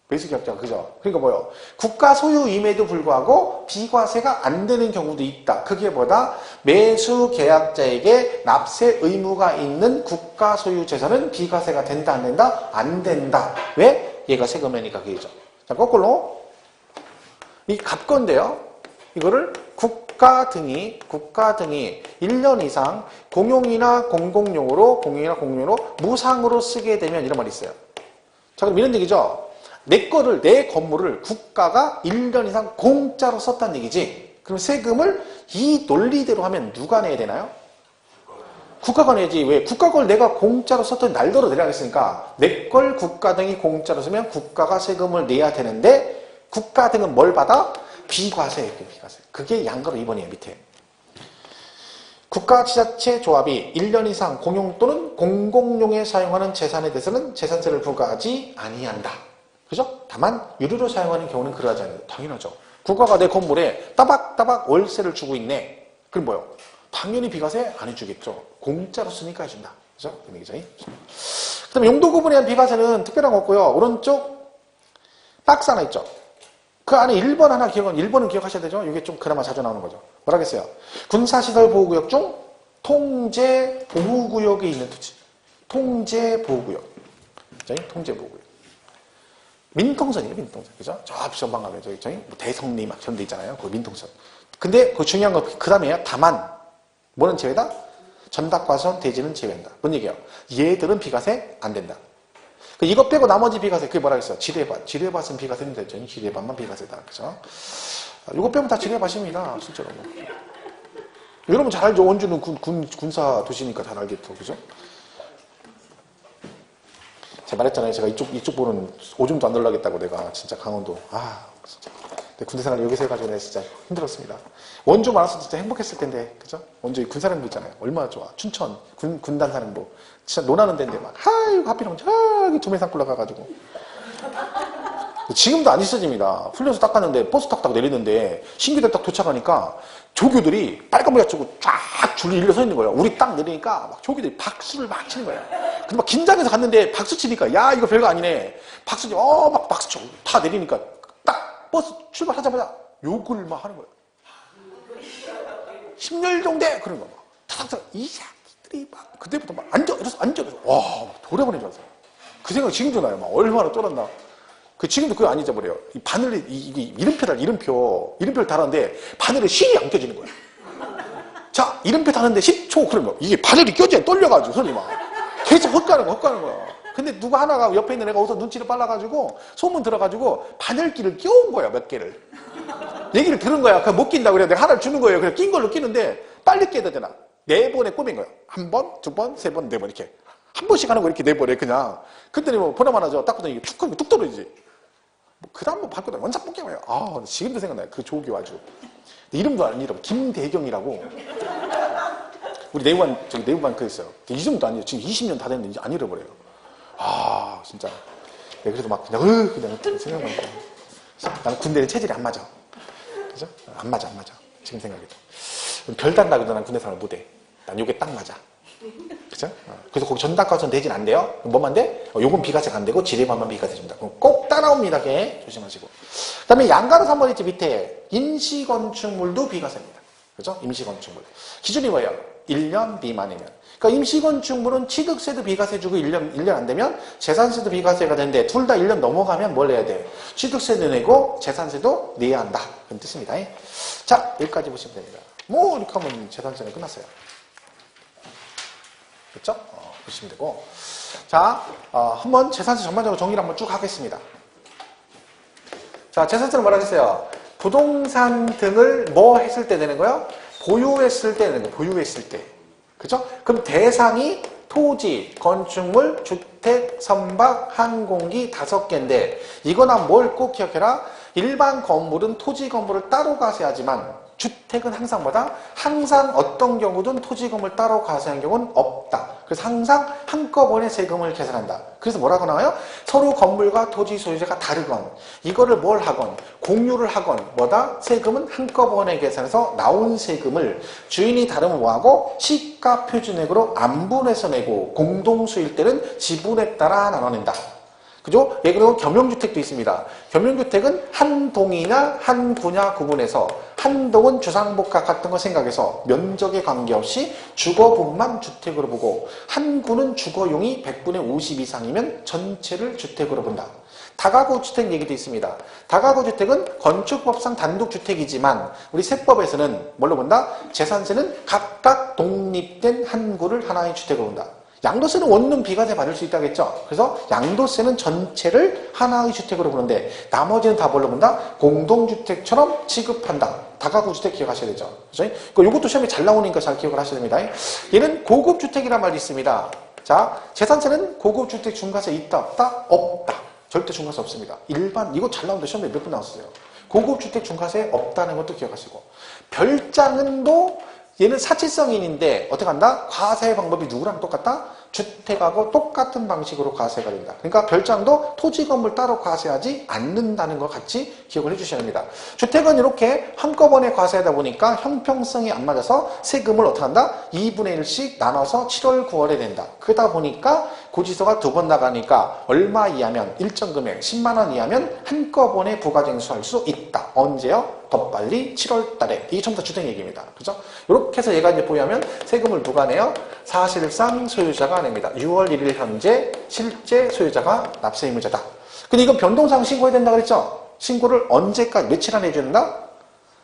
매수계약자가. 그죠? 그러니까 뭐요? 국가 소유임에도 불구하고 비과세가 안 되는 경우도 있다. 그게 뭐다? 매수계약자에게 납세 의무가 있는 국가 소유 재산은 비과세가 된다, 안 된다? 안 된다. 왜? 얘가 세금을 내니까 그게죠. 자, 거꾸로. 이 갑건데요. 이거를 국가 등이 1년 이상 공용이나 공공용으로 무상으로 쓰게 되면 이런 말이 있어요. 자, 그럼 이런 얘기죠. 내 건물을 국가가 1년 이상 공짜로 썼다는 얘기지. 그럼 세금을 이 논리대로 하면 누가 내야 되나요? 국가가 내야지. 왜? 국가 걸 내가 공짜로 썼더니 날더러 내려가겠으니까 내 걸 국가 등이 공짜로 쓰면 국가가 세금을 내야 되는데 국가 등은 뭘 받아? 비과세, 비과세. 그게 양가로 2번이에요, 밑에. 국가 지자체 조합이 1년 이상 공용 또는 공공용에 사용하는 재산에 대해서는 재산세를 부과하지 아니한다. 그죠? 다만 유료로 사용하는 경우는 그러하지 않아요. 당연하죠. 국가가 내 건물에 따박따박 월세를 주고 있네. 그럼 뭐요? 당연히 비과세 안 해주겠죠. 공짜로 쓰니까 해준다. 그죠? 그 얘기죠. 그 다음에 용도 구분에 대한 비과세는 특별한 거 없고요. 오른쪽 박스 하나 있죠. 그 안에 1번 하나 1번은 기억하셔야 되죠. 이게 좀 그나마 자주 나오는 거죠. 뭐라겠어요? 군사시설 보호구역 중 통제 보호구역에 있는 토지. 통제 보호구역. 통제 보호구역. 민통선이에요, 민통선. 그죠? 저 앞 전방 가면 저기 뭐 대성리 막 저런 데 있잖아요. 그 민통선. 근데 그 중요한 거 그 다음에요. 다만 뭐는 제외다? 전답과선 대지는 제외한다. 뭔 얘기예요? 얘들은 비과세 안 된다. 이거 빼고 나머지 비과세, 그게 뭐라 그랬어요? 지뢰밭. 지뢰밭은 비과세는 되죠. 지뢰밭만 비과세다. 그죠? 이거 빼면 다 지뢰밭입니다. 실제로. 여러분 잘 알죠? 원주는 군사 도시니까 잘 알겠죠. 그죠? 제가 말했잖아요. 제가 이쪽 보는 오줌도 안 놀라겠다고 내가 진짜 강원도. 진짜. 군대 생활 여기서 해가지고 내가 진짜 힘들었습니다. 원주 많아서 진짜 행복했을 텐데. 그죠? 원주 군사령부 있잖아요. 얼마나 좋아. 춘천 군단사령부. 진짜 논하는 데인데 막 하필이면 저기 두메산골로 가가지고 지금도 안 있어집니다. 훈련소 딱 갔는데 버스 타고 내리는데 신규대 딱 도착하니까 조교들이 빨간 모자 쓰고 쫙 줄을 일려 서 있는 거예요. 우리 딱 내리니까 막 조교들이 박수를 막 치는 거예요. 근데 막 긴장해서 갔는데 박수 치니까 야 이거 별거 아니네. 박수 치고 막 박수 치고 다 내리니까 딱 버스 출발하자마자 욕을 막 하는 거예요. 심열동대 그런 거 막 타닥타닥 막 그때부터 막 앉아 이래서 와 돌아버린 줄 알았어요. 그 생각 지금도 나요. 막 얼마나 쫄았나. 지금도 그거 안 잊어버려요. 이 바늘에 이름표를 달았는데 바늘에 실이 안 껴지는 거야. 자 이름표 다는데 10초 그러면 이게 바늘이 껴져야 떨려가지고 손이 막 계속 헛가는 거야. 근데 누가 하나가 옆에 있는 애가 어디서 눈치를 빨라가지고 소문 들어가지고 바늘끼를 끼운 거야. 몇 개를 얘기를 들은 거야. 그냥 못 낀다고 그래. 내가 하나를 주는 거예요. 그냥 낀 걸로 끼는데 빨리 깨야 되잖아. 4번에 꼬맨 거예요. 1번, 2번, 3번, 4번 이렇게. 한 번씩 하는 거 이렇게 내버려 그냥. 그랬더니 뭐 보나마나 딱 보더니 툭 하면 뚝 떨어지지. 그 다음 뭐 바꾸다 원작 뽑기 거예요. 지금도 생각나요. 그 조교 아주. 이름도 안 잃어. 김대경이라고. 우리 내부반 그 있어요. 이름도 아니에요. 지금 20년 다 됐는데 안 잃어버려요. 진짜. 그래서 막 그냥 생각나고. 나는 군대는 체질이 안 맞아. 그죠? 안 맞아. 지금 생각해도. 별단 나고도 난 군대 생활 못해. 난 요게 딱 맞아. 그죠? 그래서 거기 전담과선 대진 안 돼요? 뭐만 돼? 요건 비과세가 안 되고 지뢰반만 비과세 줍니다. 그럼 꼭 따라옵니다. 걔. 조심하시고. 그 다음에 양가로 3번 있지 밑에 임시건축물도 비과세입니다. 그죠? 임시건축물. 기준이 뭐예요? 1년 미만이면. 그러니까 임시건축물은 취득세도 비과세 주고 1년 안 되면 재산세도 비과세가 되는데 둘 다 1년 넘어가면 뭘 내야 돼? 취득세도 내고 재산세도 내야 한다. 그런 뜻입니다. 자, 여기까지 보시면 됩니다. 뭐 이렇게 하면 재산세는 끝났어요. 그렇죠? 보시면 되고. 자, 한번 재산세 전반적으로 정리를 한번 쭉 하겠습니다. 자, 재산세는 뭐라 했어요? 부동산 등을 뭐 했을 때 되는 거요? 보유했을 때 되는 거예요. 보유했을 때. 그죠? 그럼 대상이 토지, 건축물, 주택, 선박, 항공기 5개인데 이거나 뭘 꼭 기억해라? 일반 건물은 토지 건물을 따로 과세하지만 주택은 항상 어떤 경우든 토지 건물 따로 과세한 경우는 없다. 그래서 항상 한꺼번에 세금을 계산한다. 그래서 뭐라고 나와요? 서로 건물과 토지 소유자가 다르건 이거를 뭘 하건 공유를 하건 세금은 한꺼번에 계산해서 나온 세금을 주인이 다르면 뭐하고 시가 표준액으로 안분해서 내고 공동수일 때는 지분에 따라 나눠낸다. 그죠? 그리고 겸용주택도 있습니다. 겸용주택은 한 동이나 한 구냐 구분해서 한 동은 주상복합 같은 거 생각해서 면적에 관계없이 주거분만 주택으로 보고 한 구는 주거용이 100분의 50 이상이면 전체를 주택으로 본다. 다가구 주택 얘기도 있습니다. 다가구 주택은 건축법상 단독주택이지만 우리 세법에서는 뭘로 본다? 재산세는 각각 독립된 한 구를 하나의 주택으로 본다. 양도세는 원룸 비과세 받을 수 있다겠죠. 그래서 양도세는 전체를 하나의 주택으로 보는데 나머지는 다 뭘로 본다? 공동주택처럼 취급한다. 다가구 주택 기억하셔야 되죠. 그죠? 이것도 시험에 잘 나오니까 잘 기억을 하셔야 됩니다. 얘는 고급주택이란 말이 있습니다. 자, 재산세는 고급주택 중과세 있다 없다? 없다. 절대 중과세 없습니다. 일반 이거 잘 나오는데 시험에 몇 번 나왔어요. 고급 주택 중과세 없다는 것도 기억하시고, 별장은도 얘는 사치성인인데 어떻게 한다? 과세 방법이 누구랑 똑같다? 주택하고 똑같은 방식으로 과세가 된다. 그러니까 별장도 토지 건물 따로 과세하지 않는다는 걸 같이 기억을 해주셔야 합니다. 주택은 이렇게 한꺼번에 과세하다 보니까 형평성이 안 맞아서 세금을 어떻게 한다? 2분의 1씩 나눠서 7월, 9월에 낸다. 그러다 보니까 고지서가 2번 나가니까 얼마 이하면 일정 금액 10만 원 이하면 한꺼번에 부가징수할 수 있다. 언제요? 더 빨리 7월 달에. 이게 전부 다 주택 얘기입니다. 그죠? 이렇게 해서 얘가 이제 보유하면 세금을 누가 내요? 사실상 소유자가 냅니다. 6월 1일 현재 실제 소유자가 납세 의무자다. 근데 이건 변동사항 신고해야 된다 그랬죠? 신고를 언제까지, 며칠 안에 해줘야 된다?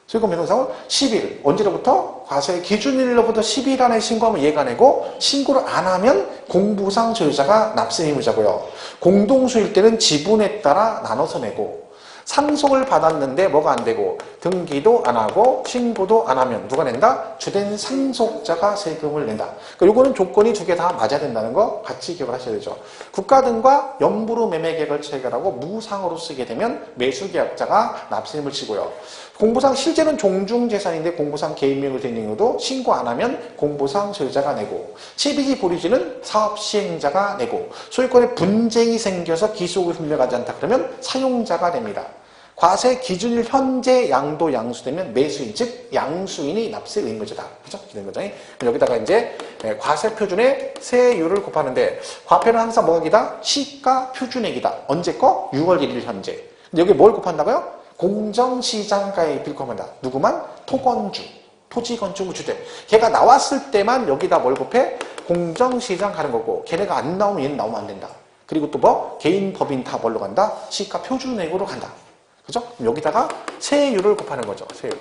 세금 변동사항은 10일. 언제로부터? 과세 기준일로부터 10일 안에 신고하면 얘가 내고, 신고를 안 하면 공부상 소유자가 납세 의무자고요. 공동소유일 때는 지분에 따라 나눠서 내고, 상속을 받았는데 뭐가 안 되고 등기도 안 하고 신고도 안 하면 누가 낸다? 주된 상속자가 세금을 낸다. 그러니까 요거는 조건이 2개 다 맞아야 된다는 거 같이 기억을 하셔야 되죠. 국가 등과 영부로 매매계약을 체결하고 무상으로 쓰게 되면 매수계약자가 납세임을 지고요. 공부상 실제는 종중재산인데 공부상 개인명의 된 경우도 신고 안 하면 공부상 소유자가 내고, 채비지 보류지는 사업시행자가 내고, 소유권에 분쟁이 생겨서 기소가 분명하지 않다 그러면 사용자가 냅니다. 과세 기준일 현재 양도 양수되면 매수인, 즉 양수인이 납세 의무자다. 그죠? 기본 거죠. 여기다가 이제 과세 표준의 세율을 곱하는데, 과표는 항상 뭐가 기다? 시가 표준액이다. 언제 거? 6월 1일 현재. 근데 여기 뭘 곱한다고요? 공정시장가에 빌컴한다. 누구만? 토건주, 토지건축물 주택. 걔가 나왔을 때만 여기다 뭘 곱해? 공정시장 가는 거고, 걔네가 안 나오면 얘는 나오면 안 된다. 그리고 또 뭐? 개인, 법인 다 뭘로 간다? 시가 표준액으로 간다. 그죠? 여기다가 세율을 곱하는 거죠. 세율.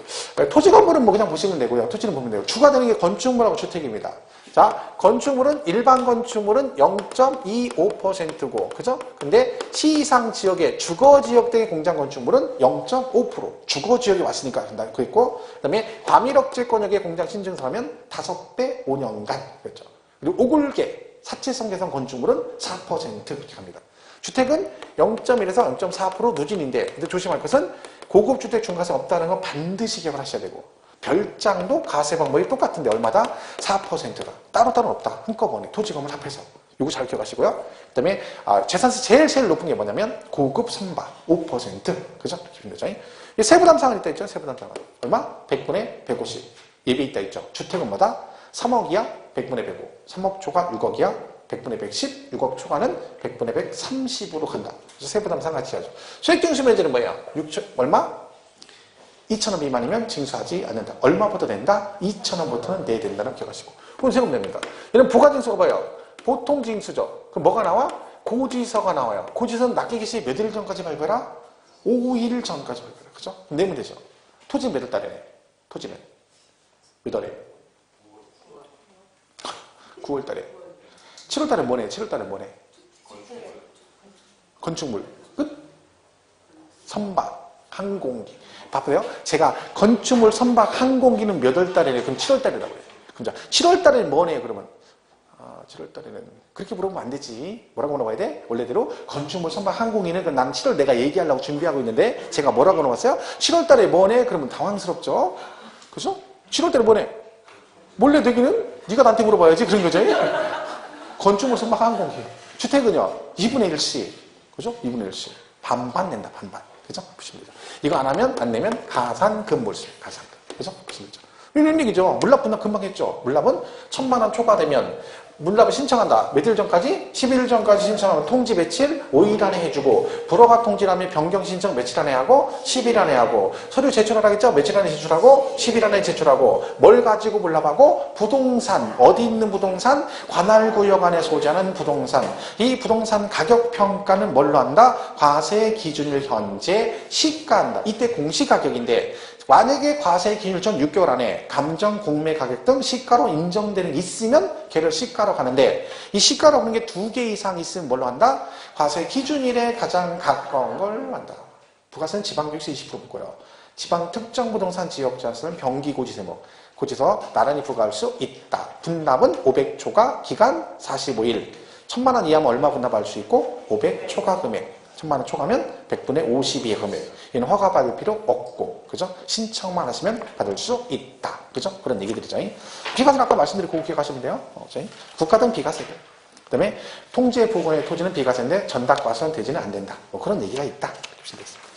토지 건물은 뭐 그냥 보시면 되고요. 토지는 보면 되고. 추가되는 게 건축물하고 주택입니다. 자, 건축물은, 일반 건축물은 0.25%고, 그죠? 근데 시상 지역의 주거지역 등의 공장 건축물은 0.5%. 주거지역에 왔으니까 된다. 그 있고, 그 다음에 과밀억제권역의 공장 신증서하면 5배 5년간. 그렇죠. 그리고 오굴계, 사치성 개성 건축물은 4% 이렇게 갑니다. 주택은 0.1에서 0.4% 누진인데, 근데 조심할 것은 고급 주택 중과세 없다는 건 반드시 기억을 하셔야 되고, 별장도 과세 방법이 똑같은데 얼마다? 4%다. 따로따로 없다. 한꺼번에 토지 건물 합해서. 이거 잘 기억하시고요. 그 다음에 재산세 제일 높은 게 뭐냐면 고급 선박 5%. 그죠? 기본적인. 세부담상은 있다 있죠? 세부담상은 얼마? 100분의 150. 예비 있다 있죠? 주택은 뭐다? 3억이야? 100분의 105. 3억 초과 6억이야? 100분의 110, 6억 초과는 100분의 130으로 간다. 그래서 세부담상 같이 하죠. 수익증수면제는 뭐예요? 6천, 얼마? 2,000원 미만이면 징수하지 않는다. 얼마부터 낸다? 2,000원부터는 내야 된다는 기억하시고. 그럼 세금 냅니다. 얘는 부가징수가 뭐예요? 보통 징수죠. 그럼 뭐가 나와? 고지서가 나와요. 고지서는 납기기 시 몇 일 전까지 발표해라? 5일 전까지 발표해라. 그죠? 그럼 내면 되죠. 토지는 몇 월 달에 내? 토지는 몇 월에? 9월 달에. 7월 달에 뭐네? 7월 달에 뭐네? 건축물. 끝? 선박, 항공기. 바쁘요? 제가 건축물, 선박, 항공기는 몇 월 달에 내? 그럼 7월 달이라고 해요. 그럼 7월 달에 뭐네? 그러면 7월 달에는 그렇게 물어보면 안 되지. 뭐라고 물어봐야 돼? 원래대로 건축물, 선박, 항공기는 난 7월 내가 얘기하려고 준비하고 있는데 제가 뭐라고 물어봤어요? 7월 달에 뭐네? 그러면 당황스럽죠? 그죠? 7월 달에 뭐네? 몰래 되기는 네가 나한테 물어봐야지. 그런 거죠. 건축물, 선박, 항공기. 주택은요, 2분의 1씩. 그죠? 2분의 1씩. 반반 낸다, 반반. 그죠? 보시면 되죠. 이거 안 하면, 안 내면 가산금몰세. 가산금. 그죠? 보시면 되죠. 이런 얘기죠. 물납, 분납 금방 했죠. 물납은 1,000만 원 초과되면 물납을 신청한다. 며칠 전까지? 11일 전까지 신청하면 통지 며칠? 5일 안에 해주고, 불허가 통지라면 변경 신청 며칠 안에 하고, 10일 안에 하고, 서류 제출하라겠죠? 며칠 안에 제출하고, 10일 안에 제출하고, 뭘 가지고 물납하고, 부동산, 어디 있는 부동산? 관할구역 안에 소지하는 부동산. 이 부동산 가격 평가는 뭘로 한다? 과세 기준일 현재 시가한다. 이때 공시가격인데, 만약에 과세 기준일 전 6개월 안에 감정, 공매 가격 등 시가로 인정되는 게 있으면 걔를 시가로 가는데, 이 시가로 보는 게 2개 이상 있으면 뭘로 한다? 과세 기준일에 가장 가까운 걸 한다. 부가세는 지방교육세 20% 붙고요. 지방 특정 부동산 지역자수는 병기고지세목. 고지서 나란히 부과할 수 있다. 분납은 500초과 기간 45일. 1,000만 원 이하면 얼마 분납할 수 있고 500초과 금액. 1000만 원 초과하면 100분의 52의 금액. 얘는 허가받을 필요 없고, 그죠? 신청만 하시면 받을 수 있다. 그죠? 그런 얘기들이죠. 비과세는 아까 말씀드린 그거 기억하시면 돼요. 국가든 비과세고. 그 다음에 통제 부분의 토지는 비과세인데 전담과세는 되지는 안 된다. 뭐 그런 얘기가 있다. 이렇게 보시면 되겠습니다.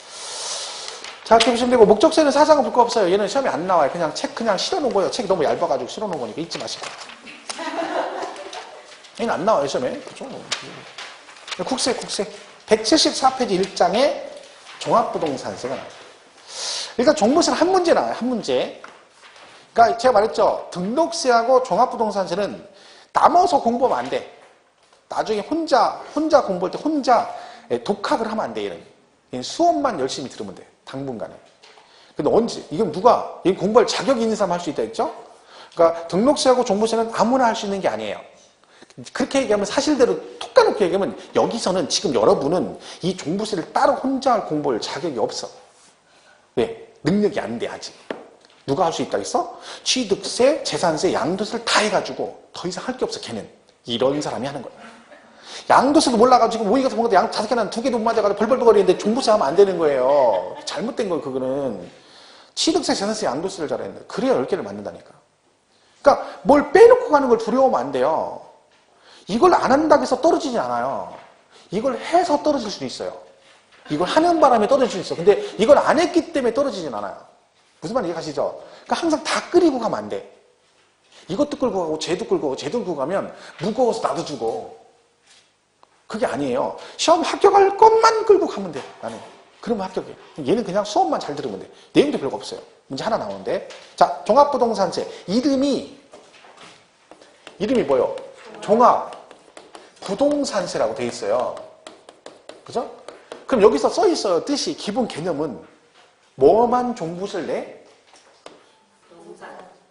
자, 이렇게 보시면 되고, 목적세는 사상은 볼 거 없어요. 얘는 시험에 안 나와요. 그냥 책 그냥 실어놓은 거예요. 책이 너무 얇아가지고 실어놓은 거니까 잊지 마시고. 얘는 안 나와요, 시험에. 그죠? 국세. 174페이지 1장에 종합부동산세가 나와요. 일단 종부세는 한 문제 나와요, 한 문제. 그러니까 제가 말했죠. 등록세하고 종합부동산세는 나눠서 공부하면 안 돼. 나중에 혼자 공부할 때 혼자 독학을 하면 안 돼, 얘는. 수업만 열심히 들으면 돼, 당분간에. 근데 언제, 이건 이건 공부할 자격이 있는 사람 할 수 있다 했죠? 그러니까 등록세하고 종부세는 아무나 할 수 있는 게 아니에요. 그렇게 얘기하면 사실대로 톡 까놓고 얘기하면 여기서는 지금 여러분은 이 종부세를 따로 혼자 공부할 자격이 없어. 왜? 능력이 안 돼, 아직. 누가 할 수 있다 했어? 취득세, 재산세, 양도세를 다 해가지고 더 이상 할 게 없어, 걔는. 이런 사람이 하는 거야. 양도세도 몰라가지고 모의 같은 거 양 5개나 2개도 못 맞아가지고 벌벌벌거리는데 종부세 하면 안 되는 거예요. 잘못된 거예요, 그거는. 취득세, 재산세, 양도세를 잘해야 된다. 그래야 10개를 맞는다니까. 그러니까 뭘 빼놓고 가는 걸 두려워하면 안 돼요. 이걸 안 한다고 해서 떨어지지 않아요. 이걸 해서 떨어질 수도 있어요. 이걸 하는 바람에 떨어질 수 있어. 근데 이걸 안 했기 때문에 떨어지진 않아요. 무슨 말인지 이해가시죠? 그러니까 항상 다 끌고 가면 안 돼. 이것도 끌고 가고 쟤도 끌고 가고 쟤도 끌고 가면 무거워서 나도 죽어. 그게 아니에요. 시험 합격할 것만 끌고 가면 돼. 나는. 그러면 합격해. 얘는 그냥 수업만 잘 들으면 돼. 내용도 별거 없어요. 문제 하나 나오는데. 자, 종합부동산세. 이름이 뭐예요? 종합부동산세라고 돼 있어요. 그죠? 그럼 여기서 써 있어요. 뜻이, 기본 개념은 뭐만 종부세를 내?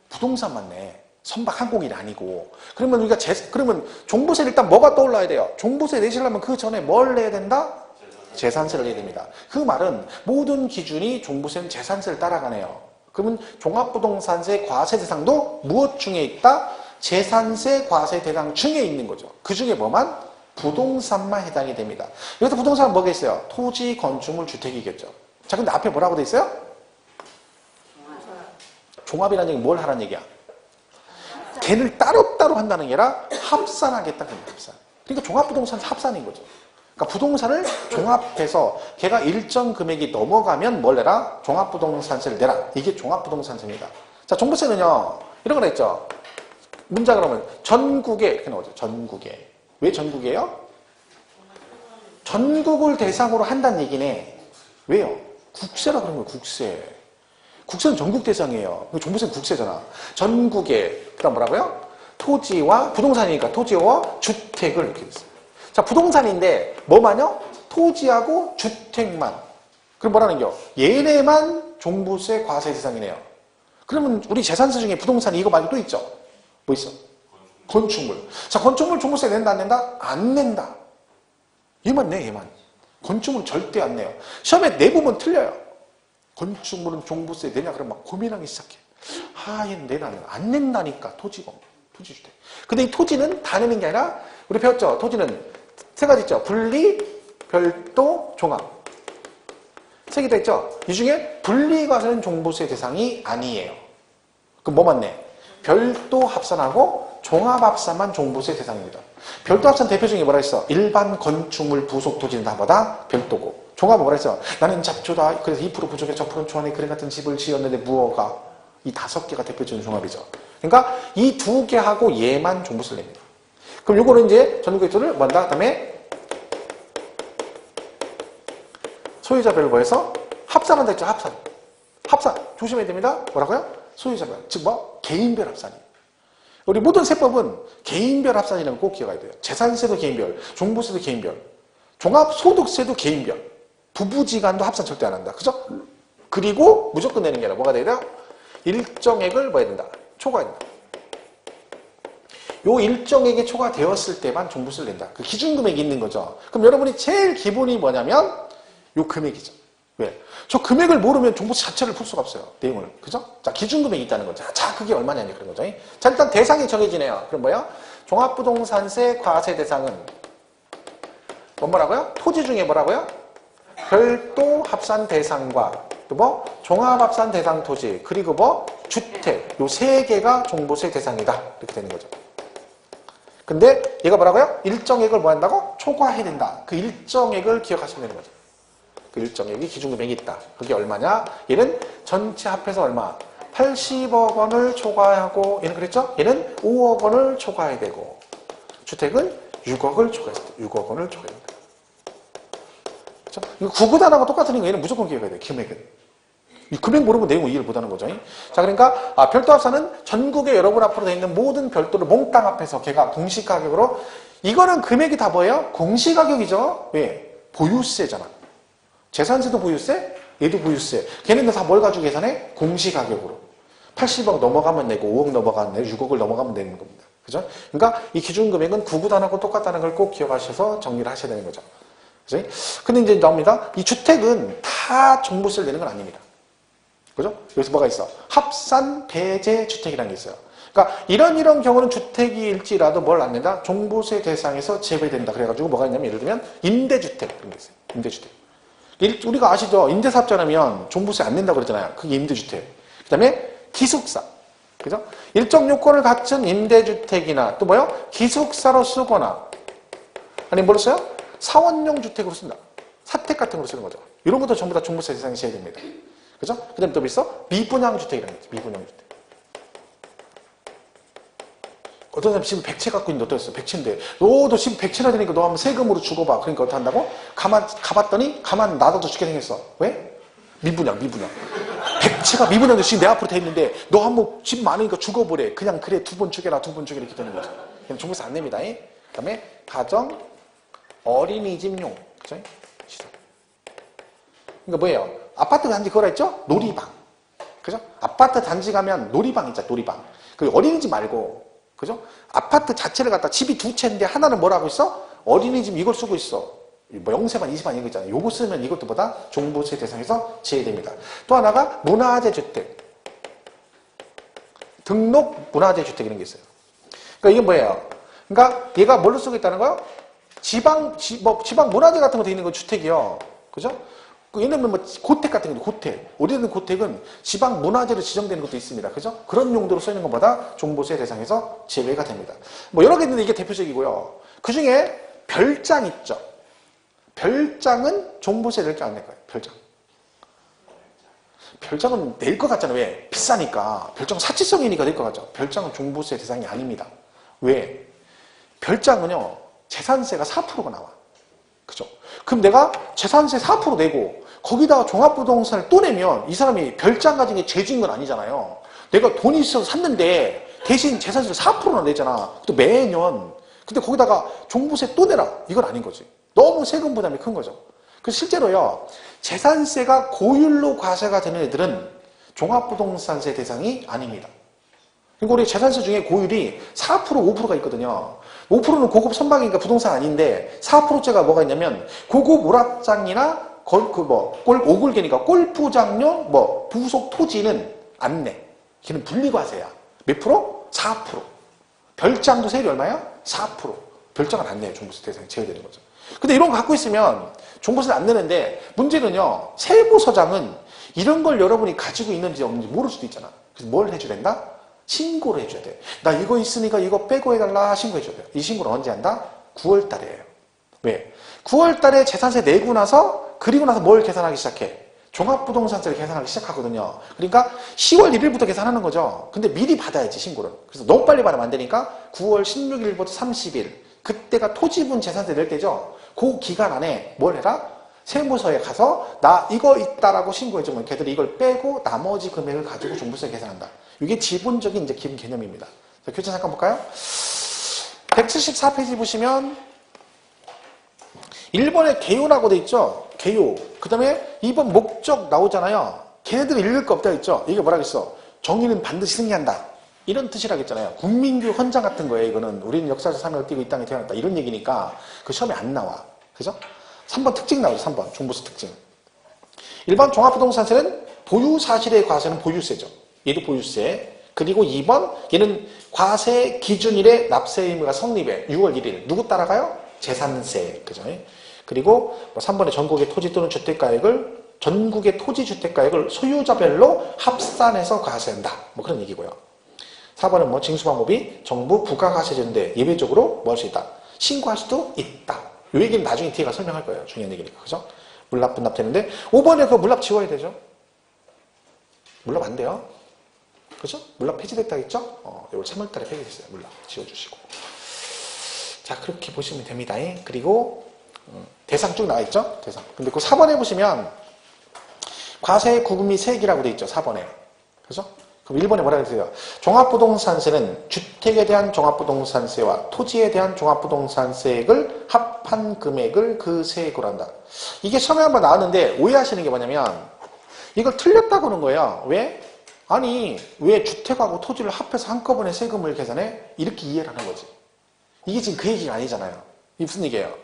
부동산만 내. 선박 항공일이 아니고. 그러면 우리가 그러면 종부세를 일단 뭐가 떠올라야 돼요? 종부세 내시려면 그 전에 뭘 내야 된다? 재산세를 내야 됩니다. 그 말은 모든 기준이 종부세는 재산세를 따라가네요. 그러면 종합부동산세 과세 대상도 무엇 중에 있다? 재산세 과세 대상 중에 있는 거죠. 그 중에 뭐만? 부동산만 해당이 됩니다. 여기서 부동산은 뭐가 있어요? 토지, 건축물, 주택이겠죠. 자, 근데 앞에 뭐라고 돼 있어요? 종합이라는 얘기는 뭘 하라는 얘기야? 걔를 따로따로 한다는 게 아니라 합산하겠다는 거예요. 합산. 그러니까 종합부동산 합산인 거죠. 그러니까 부동산을 종합해서 걔가 일정 금액이 넘어가면 뭘 내라? 종합부동산세를 내라. 이게 종합부동산세입니다. 자, 종부세는요. 이런 거 있죠. 문자 그러면 전국에 이렇게 나오죠. 전국에. 왜 전국이에요? 전국을 대상으로 한다는 얘기네. 왜요? 국세라 그런 거예요. 국세. 국세는 전국 대상이에요. 종부세는 국세잖아. 전국에 그다음 뭐라고요? 토지와 부동산이니까 토지와 주택을 이렇게 됐어요. 자, 부동산인데 뭐만요? 토지하고 주택만. 그럼 뭐라는 겨? 얘네만 종부세 과세 대상이네요. 그러면 우리 재산세 중에 부동산 이거 말고 또 있죠? 뭐 있어? 건축물. 자, 건축물 종부세 낸다 안 낸다? 안 낸다. 얘만 내, 얘만. 건축물 절대 안 내요. 시험에 내보면 틀려요. 건축물은 종부세 내냐? 그러면 막 고민하기 시작해. 얘는 내나 안 낸다니까. 토지고 토지주택. 근데 이 토지는 다 내는 게 아니라 우리 배웠죠? 토지는 세 가지 있죠. 분리, 별도, 종합. 세 개 다 있죠? 이 중에 분리과세는 종부세 대상이 아니에요. 그럼 뭐만 내? 별도 합산하고 종합 합산만 종부세 대상입니다. 별도 합산 대표 중에 뭐라 했어? 일반 건축물 부속 토지는 다 뭐다? 별도고. 종합은 뭐라 했어? 나는 잡초다. 그래서 2% 부족해 저 푸른 초안에 그림 같은 집을 지었는데 무허가. 이 5개가 대표적인 종합이죠. 그러니까 이 2개하고 얘만 종부세를 냅니다. 그럼 요거는 이제 전국의토를 뭐한다? 그 다음에 소유자별로 뭐해서 합산한다 했죠. 합산. 조심해야 됩니다. 뭐라고요? 소유자별. 즉 뭐? 개인별 합산이에요. 우리 모든 세법은 개인별 합산이라는 거 꼭 기억해야 돼요. 재산세도 개인별, 종부세도 개인별, 종합소득세도 개인별, 부부지간도 합산 절대 안 한다. 그죠? 그리고 무조건 내는 게 아니라 뭐가 돼야 돼요? 일정액을 뭐 해야 된다? 초과해야 된다. 요 일정액이 초과되었을 때만 종부세를 낸다. 그 기준금액이 있는 거죠. 그럼 여러분이 제일 기본이 뭐냐면 요 금액이죠. 왜? 저 금액을 모르면 종부세 자체를 풀 수가 없어요. 내용을. 그죠? 자, 기준금액이 있다는 거죠. 자, 그게 얼마냐니 그런 거죠. 자, 일단 대상이 정해지네요. 그럼 뭐야? 종합부동산세 과세 대상은 뭐라고요? 토지 중에 뭐라고요? 별도 합산 대상과 또 뭐 종합 합산 대상 토지 그리고 뭐 주택 요 세 개가 종부세 대상이다 이렇게 되는 거죠. 근데 얘가 뭐라고요? 일정액을 뭐 한다고? 초과해야 된다. 그 일정액을 기억하시면 되는 거죠. 그 일정액이 기준금액이 있다. 그게 얼마냐? 얘는 전체 합해서 얼마? 80억 원을 초과하고 얘는 그랬죠? 얘는 5억 원을 초과해야 되고 주택은 6억을 초과했을 때 6억 원을 초과해야 된다. 그렇죠? 이거 구구단하고 똑같은 거 얘는 무조건 기억해야 돼요. 금액은. 이 금액 모르면 내용을 이해를 못하는 거죠. 자, 그러니까 별도합산은 전국에 여러분 앞으로 되어 있는 모든 별도를 몽땅 합해서 걔가 공시가격으로 이거는 금액이 다 뭐예요? 공시가격이죠. 왜? 보유세잖아. 재산세도 보유세, 얘도 보유세. 걔네들 다 뭘 가지고 계산해? 공시가격으로. 80억 넘어가면 내고 5억 넘어가면 내고 6억을 넘어가면 내는 겁니다. 그죠? 그러니까 이 기준금액은 구구단하고 똑같다는 걸 꼭 기억하셔서 정리를 하셔야 되는 거죠. 그죠? 근데 이제 나옵니다. 이 주택은 다 종부세를 내는 건 아닙니다. 그죠? 여기서 뭐가 있어? 합산 배제 주택이라는 게 있어요. 그러니까 이런 경우는 주택일지라도 뭘 안 낸다? 종부세 대상에서 제외된다. 그래가지고 뭐가 있냐면 예를 들면 임대주택 그런 게 있어요. 임대주택. 우리가 아시죠? 임대사업자라면 종부세 안 낸다고 그랬잖아요. 그게 임대주택. 그 다음에 기숙사. 그죠? 일정 요건을 갖춘 임대주택이나 또 뭐요? 기숙사로 쓰거나 아니 뭐로 써요? 사원용 주택으로 쓴다. 사택 같은 거로 쓰는 거죠. 이런 것도 전부 다 종부세 대상에 제외됩니다. 그죠? 그 다음에 또 있어? 미분양주택이라는 게 있죠. 미분양주택. 어떤 사람 집을 100채 갖고 있는데 어떠겠어? 100채인데 너도 집 100채나 되니까 너 한번 세금으로 주고 봐. 그러니까 어떻게 한다고? 가봤더니 가만 놔둬도 죽게 생겼어. 왜? 미분양. 100채가 미분양도 지금 내 앞으로 돼 있는데 너 한번 집 많으니까 죽어보래. 그냥 그래 2번 죽여라 이렇게 되는 거죠. 그냥 종부세 안 냅니다. 그 다음에 가정 어린이집용 그죠? 시설. 그러니까 뭐예요? 아파트 단지 그거라 했죠? 놀이방. 그죠? 아파트 단지 가면 놀이방 있잖아, 놀이방. 그 어린이집 말고, 그죠? 아파트 자체를 갖다 집이 2채인데 하나는 뭐라고 있어? 어린이집 이걸 쓰고 있어. 뭐 영세반, 20반 이거 있잖아요. 요거 쓰면 이것도 보다 종부세 대상에서 제외됩니다. 또 하나가 문화재 주택. 등록 문화재 주택 이런 게 있어요. 그러니까 이게 뭐예요? 그러니까 얘가 뭘로 쓰고 있다는 거요? 지방 문화재 같은 거 돼 있는 거 주택이요. 그죠? 얘는 뭐 고택 같은 거, 고택. 오래된 고택은 지방 문화재로 지정되는 것도 있습니다. 그죠? 그런 용도로 쓰이는 것보다 종부세 대상에서 제외가 됩니다. 뭐 여러 개 있는데 이게 대표적이고요. 그 중에 별장 있죠. 별장은 종부세 낼 게 안 낼 거예요. 별장. 별장은 낼 것 같잖아요. 왜? 비싸니까. 별장은 사치성이니까 낼 것 같죠. 별장은 종부세 대상이 아닙니다. 왜? 별장은요, 재산세가 4%가 나와. 그죠? 그럼 내가 재산세 4% 내고 거기다가 종합부동산을 또 내면 이 사람이 별장 가진 게 죄진 건 아니잖아요. 내가 돈이 있어서 샀는데 대신 재산세를 4%나 내잖아. 또 매년. 근데 거기다가 종부세 또 내라. 이건 아닌 거지. 너무 세금 부담이 큰 거죠. 그래서 실제로요. 재산세가 고율로 과세가 되는 애들은 종합부동산세 대상이 아닙니다. 그리고 우리 재산세 중에 고율이 4%, 5%가 있거든요. 5%는 고급 선박이니까 부동산 아닌데 4%째가 뭐가 있냐면 고급 오락장이나 오굴개니까 골프장용 부속 토지는 안 내. 걔는 분리과세야. 몇 프로? 4%. 별장도 세율이 얼마야? 4%. 별장은 안 내요. 종부세 대상에 제외되는 거죠. 근데 이런 거 갖고 있으면 종부세를 안 내는데 문제는요. 세무서장은 이런 걸 여러분이 가지고 있는지 없는지 모를 수도 있잖아. 그래서 뭘 해줘야 된다? 신고를 해줘야 돼. 나 이거 있으니까 이거 빼고 해달라 신고해줘야 돼요. 이 신고를 언제 한다? 9월 달에 해요. 왜? 9월 달에 재산세 내고 나서 그리고 나서 뭘 계산하기 시작해? 종합부동산세를 계산하기 시작하거든요. 그러니까 10월 1일부터 계산하는 거죠. 근데 미리 받아야지 신고를. 그래서 너무 빨리 받으면 안 되니까 9월 16일부터 30일 그때가 토지분 재산세 낼 때죠. 그 기간 안에 뭘 해라? 세무서에 가서 나 이거 있다라고 신고해주면 걔들이 이걸 빼고 나머지 금액을 가지고 종부세 계산한다. 이게 기본적인 이제 기본 개념입니다. 자, 교재 잠깐 볼까요? 174페이지 보시면 1번에 개요라고 돼 있죠? 개요. 그 다음에 2번 목적 나오잖아요. 걔네들이 읽을 거 없다 했죠? 이게 뭐라 그랬어? 정의는 반드시 승리한다. 이런 뜻이라겠잖아요. 국민교육 헌장 같은 거예요. 이거는 우리는 역사적 사명을 띠고 이 땅에 태어났다. 이런 얘기니까 그 시험에 안 나와. 그죠? 3번 특징 나오죠. 3번 종부세 특징. 1번 종합부동산세는 보유 사실의 과세는 보유세죠. 얘도 보유세. 그리고 2번 얘는 과세 기준일에 납세 의무가 성립해. 6월 1일. 누구 따라가요? 재산세. 그죠? 그리고 뭐 3번에 전국의 토지 또는 주택가액을 전국의 토지 주택가액을 소유자별로 합산해서 과세한다. 뭐 그런 얘기고요. 4번은 뭐 징수 방법이 정부 부가가세제인데 예외적으로 뭐 할 수 있다. 신고할 수도 있다. 요 얘기는 나중에 뒤에 가 설명할 거예요. 중요한 얘기니까. 그죠? 물납 분납되는데 5번에 그 물납 지워야 되죠. 물납 안 돼요. 그죠? 물납 폐지됐다 했죠? 이걸 3월달에 폐지됐어요. 물납 지워주시고. 자, 그렇게 보시면 됩니다. 그리고 대상 쭉 나와 있죠? 대상. 근데 그 4번에 보시면 과세 구분 및 세액이라고 돼 있죠. 4번에. 그죠? 그럼 1번에 뭐라 그랬어요? 종합부동산세는 주택에 대한 종합부동산세와 토지에 대한 종합부동산세액을 합한 금액을 그 세액으로 한다. 이게 처음에 한번 나왔는데 오해하시는 게 뭐냐면 이걸 틀렸다고 하는 거예요. 왜? 아니 왜 주택하고 토지를 합해서 한꺼번에 세금을 계산해? 이렇게 이해를 하는 거지. 이게 지금 그 얘기가 아니잖아요. 이게 무슨 얘기예요?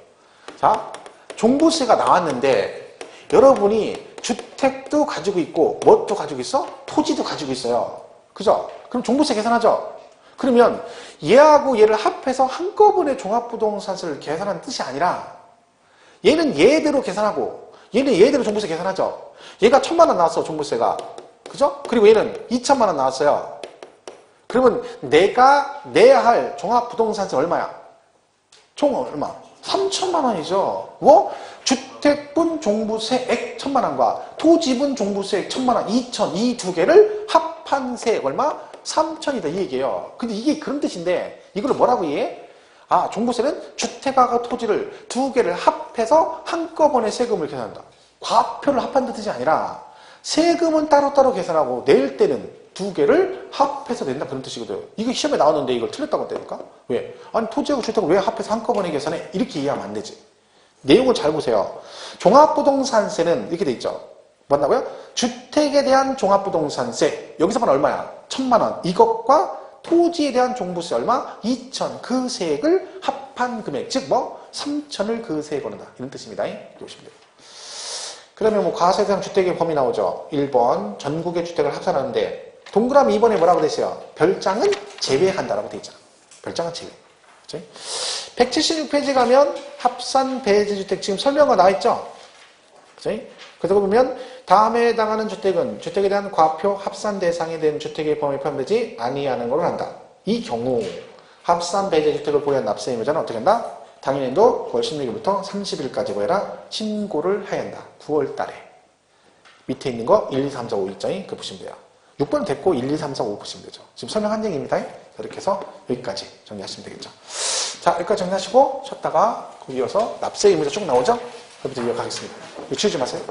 자, 종부세가 나왔는데 여러분이 주택도 가지고 있고 뭣도 가지고 있어? 토지도 가지고 있어요. 그죠? 그럼 종부세 계산하죠? 그러면 얘하고 얘를 합해서 한꺼번에 종합부동산세를 계산하는 뜻이 아니라 얘는 얘대로 계산하고 얘는 얘대로 종부세 계산하죠. 얘가 1,000만 원 나왔어 종부세가. 그죠? 그리고 얘는 2,000만 원 나왔어요. 그러면 내가 내야 할 종합부동산세 얼마야? 총 얼마? 3,000만 원이죠. 뭐? 주택분 종부세액 1,000만 원과 토지분 종부세액 1,000만 원, 2,000, 이 두 개를 합한 세액 얼마? 3,000이다 이 얘기예요. 근데 이게 그런 뜻인데 이걸 뭐라고 이해해? 아, 종부세는 주택하고 토지를 두 개를 합해서 한꺼번에 세금을 계산한다. 과표를 합한다는 뜻이 아니라 세금은 따로따로 계산하고 낼 때는 두 개를 합해서 낸다 그런 뜻이거든요. 이거 시험에 나왔는데 이걸 틀렸다고 한다니까? 왜? 아니 토지하고 주택을 왜 합해서 한꺼번에 계산해? 이렇게 이해하면 안 되지. 내용을 잘 보세요. 종합부동산세는 이렇게 돼 있죠. 맞나고요? 주택에 대한 종합부동산세 여기서만 얼마야? 1,000만 원. 이것과 토지에 대한 종부세 얼마? 2,000. 그 세액을 합한 금액 즉 뭐? 3,000을 그 세액으로 한다. 이런 뜻입니다. 보시면 돼요. 그러면 뭐 과세 대상 주택의 범위 나오죠. 1번 전국의 주택을 합산하는데 동그라미 2번에 뭐라고 돼 있어요? 별장은 제외한다라고 돼 있잖아. 별장은 제외. 그치? 176페이지 가면 합산 배제주택 지금 설명가 나와 있죠? 그치? 그래서 보면 다음에 해당하는 주택은 주택에 대한 과표 합산 대상이 된 주택의 범위에 포함되지 아니하는 걸로 한다. 이 경우 합산 배제주택을 보유한 납세 의무자는 어떻게 한다? 당일에도 9월 16일부터 30일까지 보여라 신고를 해야 한다. 9월 달에. 밑에 있는 거 1, 2, 3, 4, 5 있죠? 그거 보시면 돼요. 6번 됐고 1, 2, 3, 4, 5 보시면 되죠. 지금 설명한 얘기입니다. 이렇게 해서 여기까지 정리하시면 되겠죠. 자, 여기까지 정리하시고 쉬었다가 이어서 납세 의무자 쭉 나오죠? 그부터 이어가겠습니다. 치우지 마세요.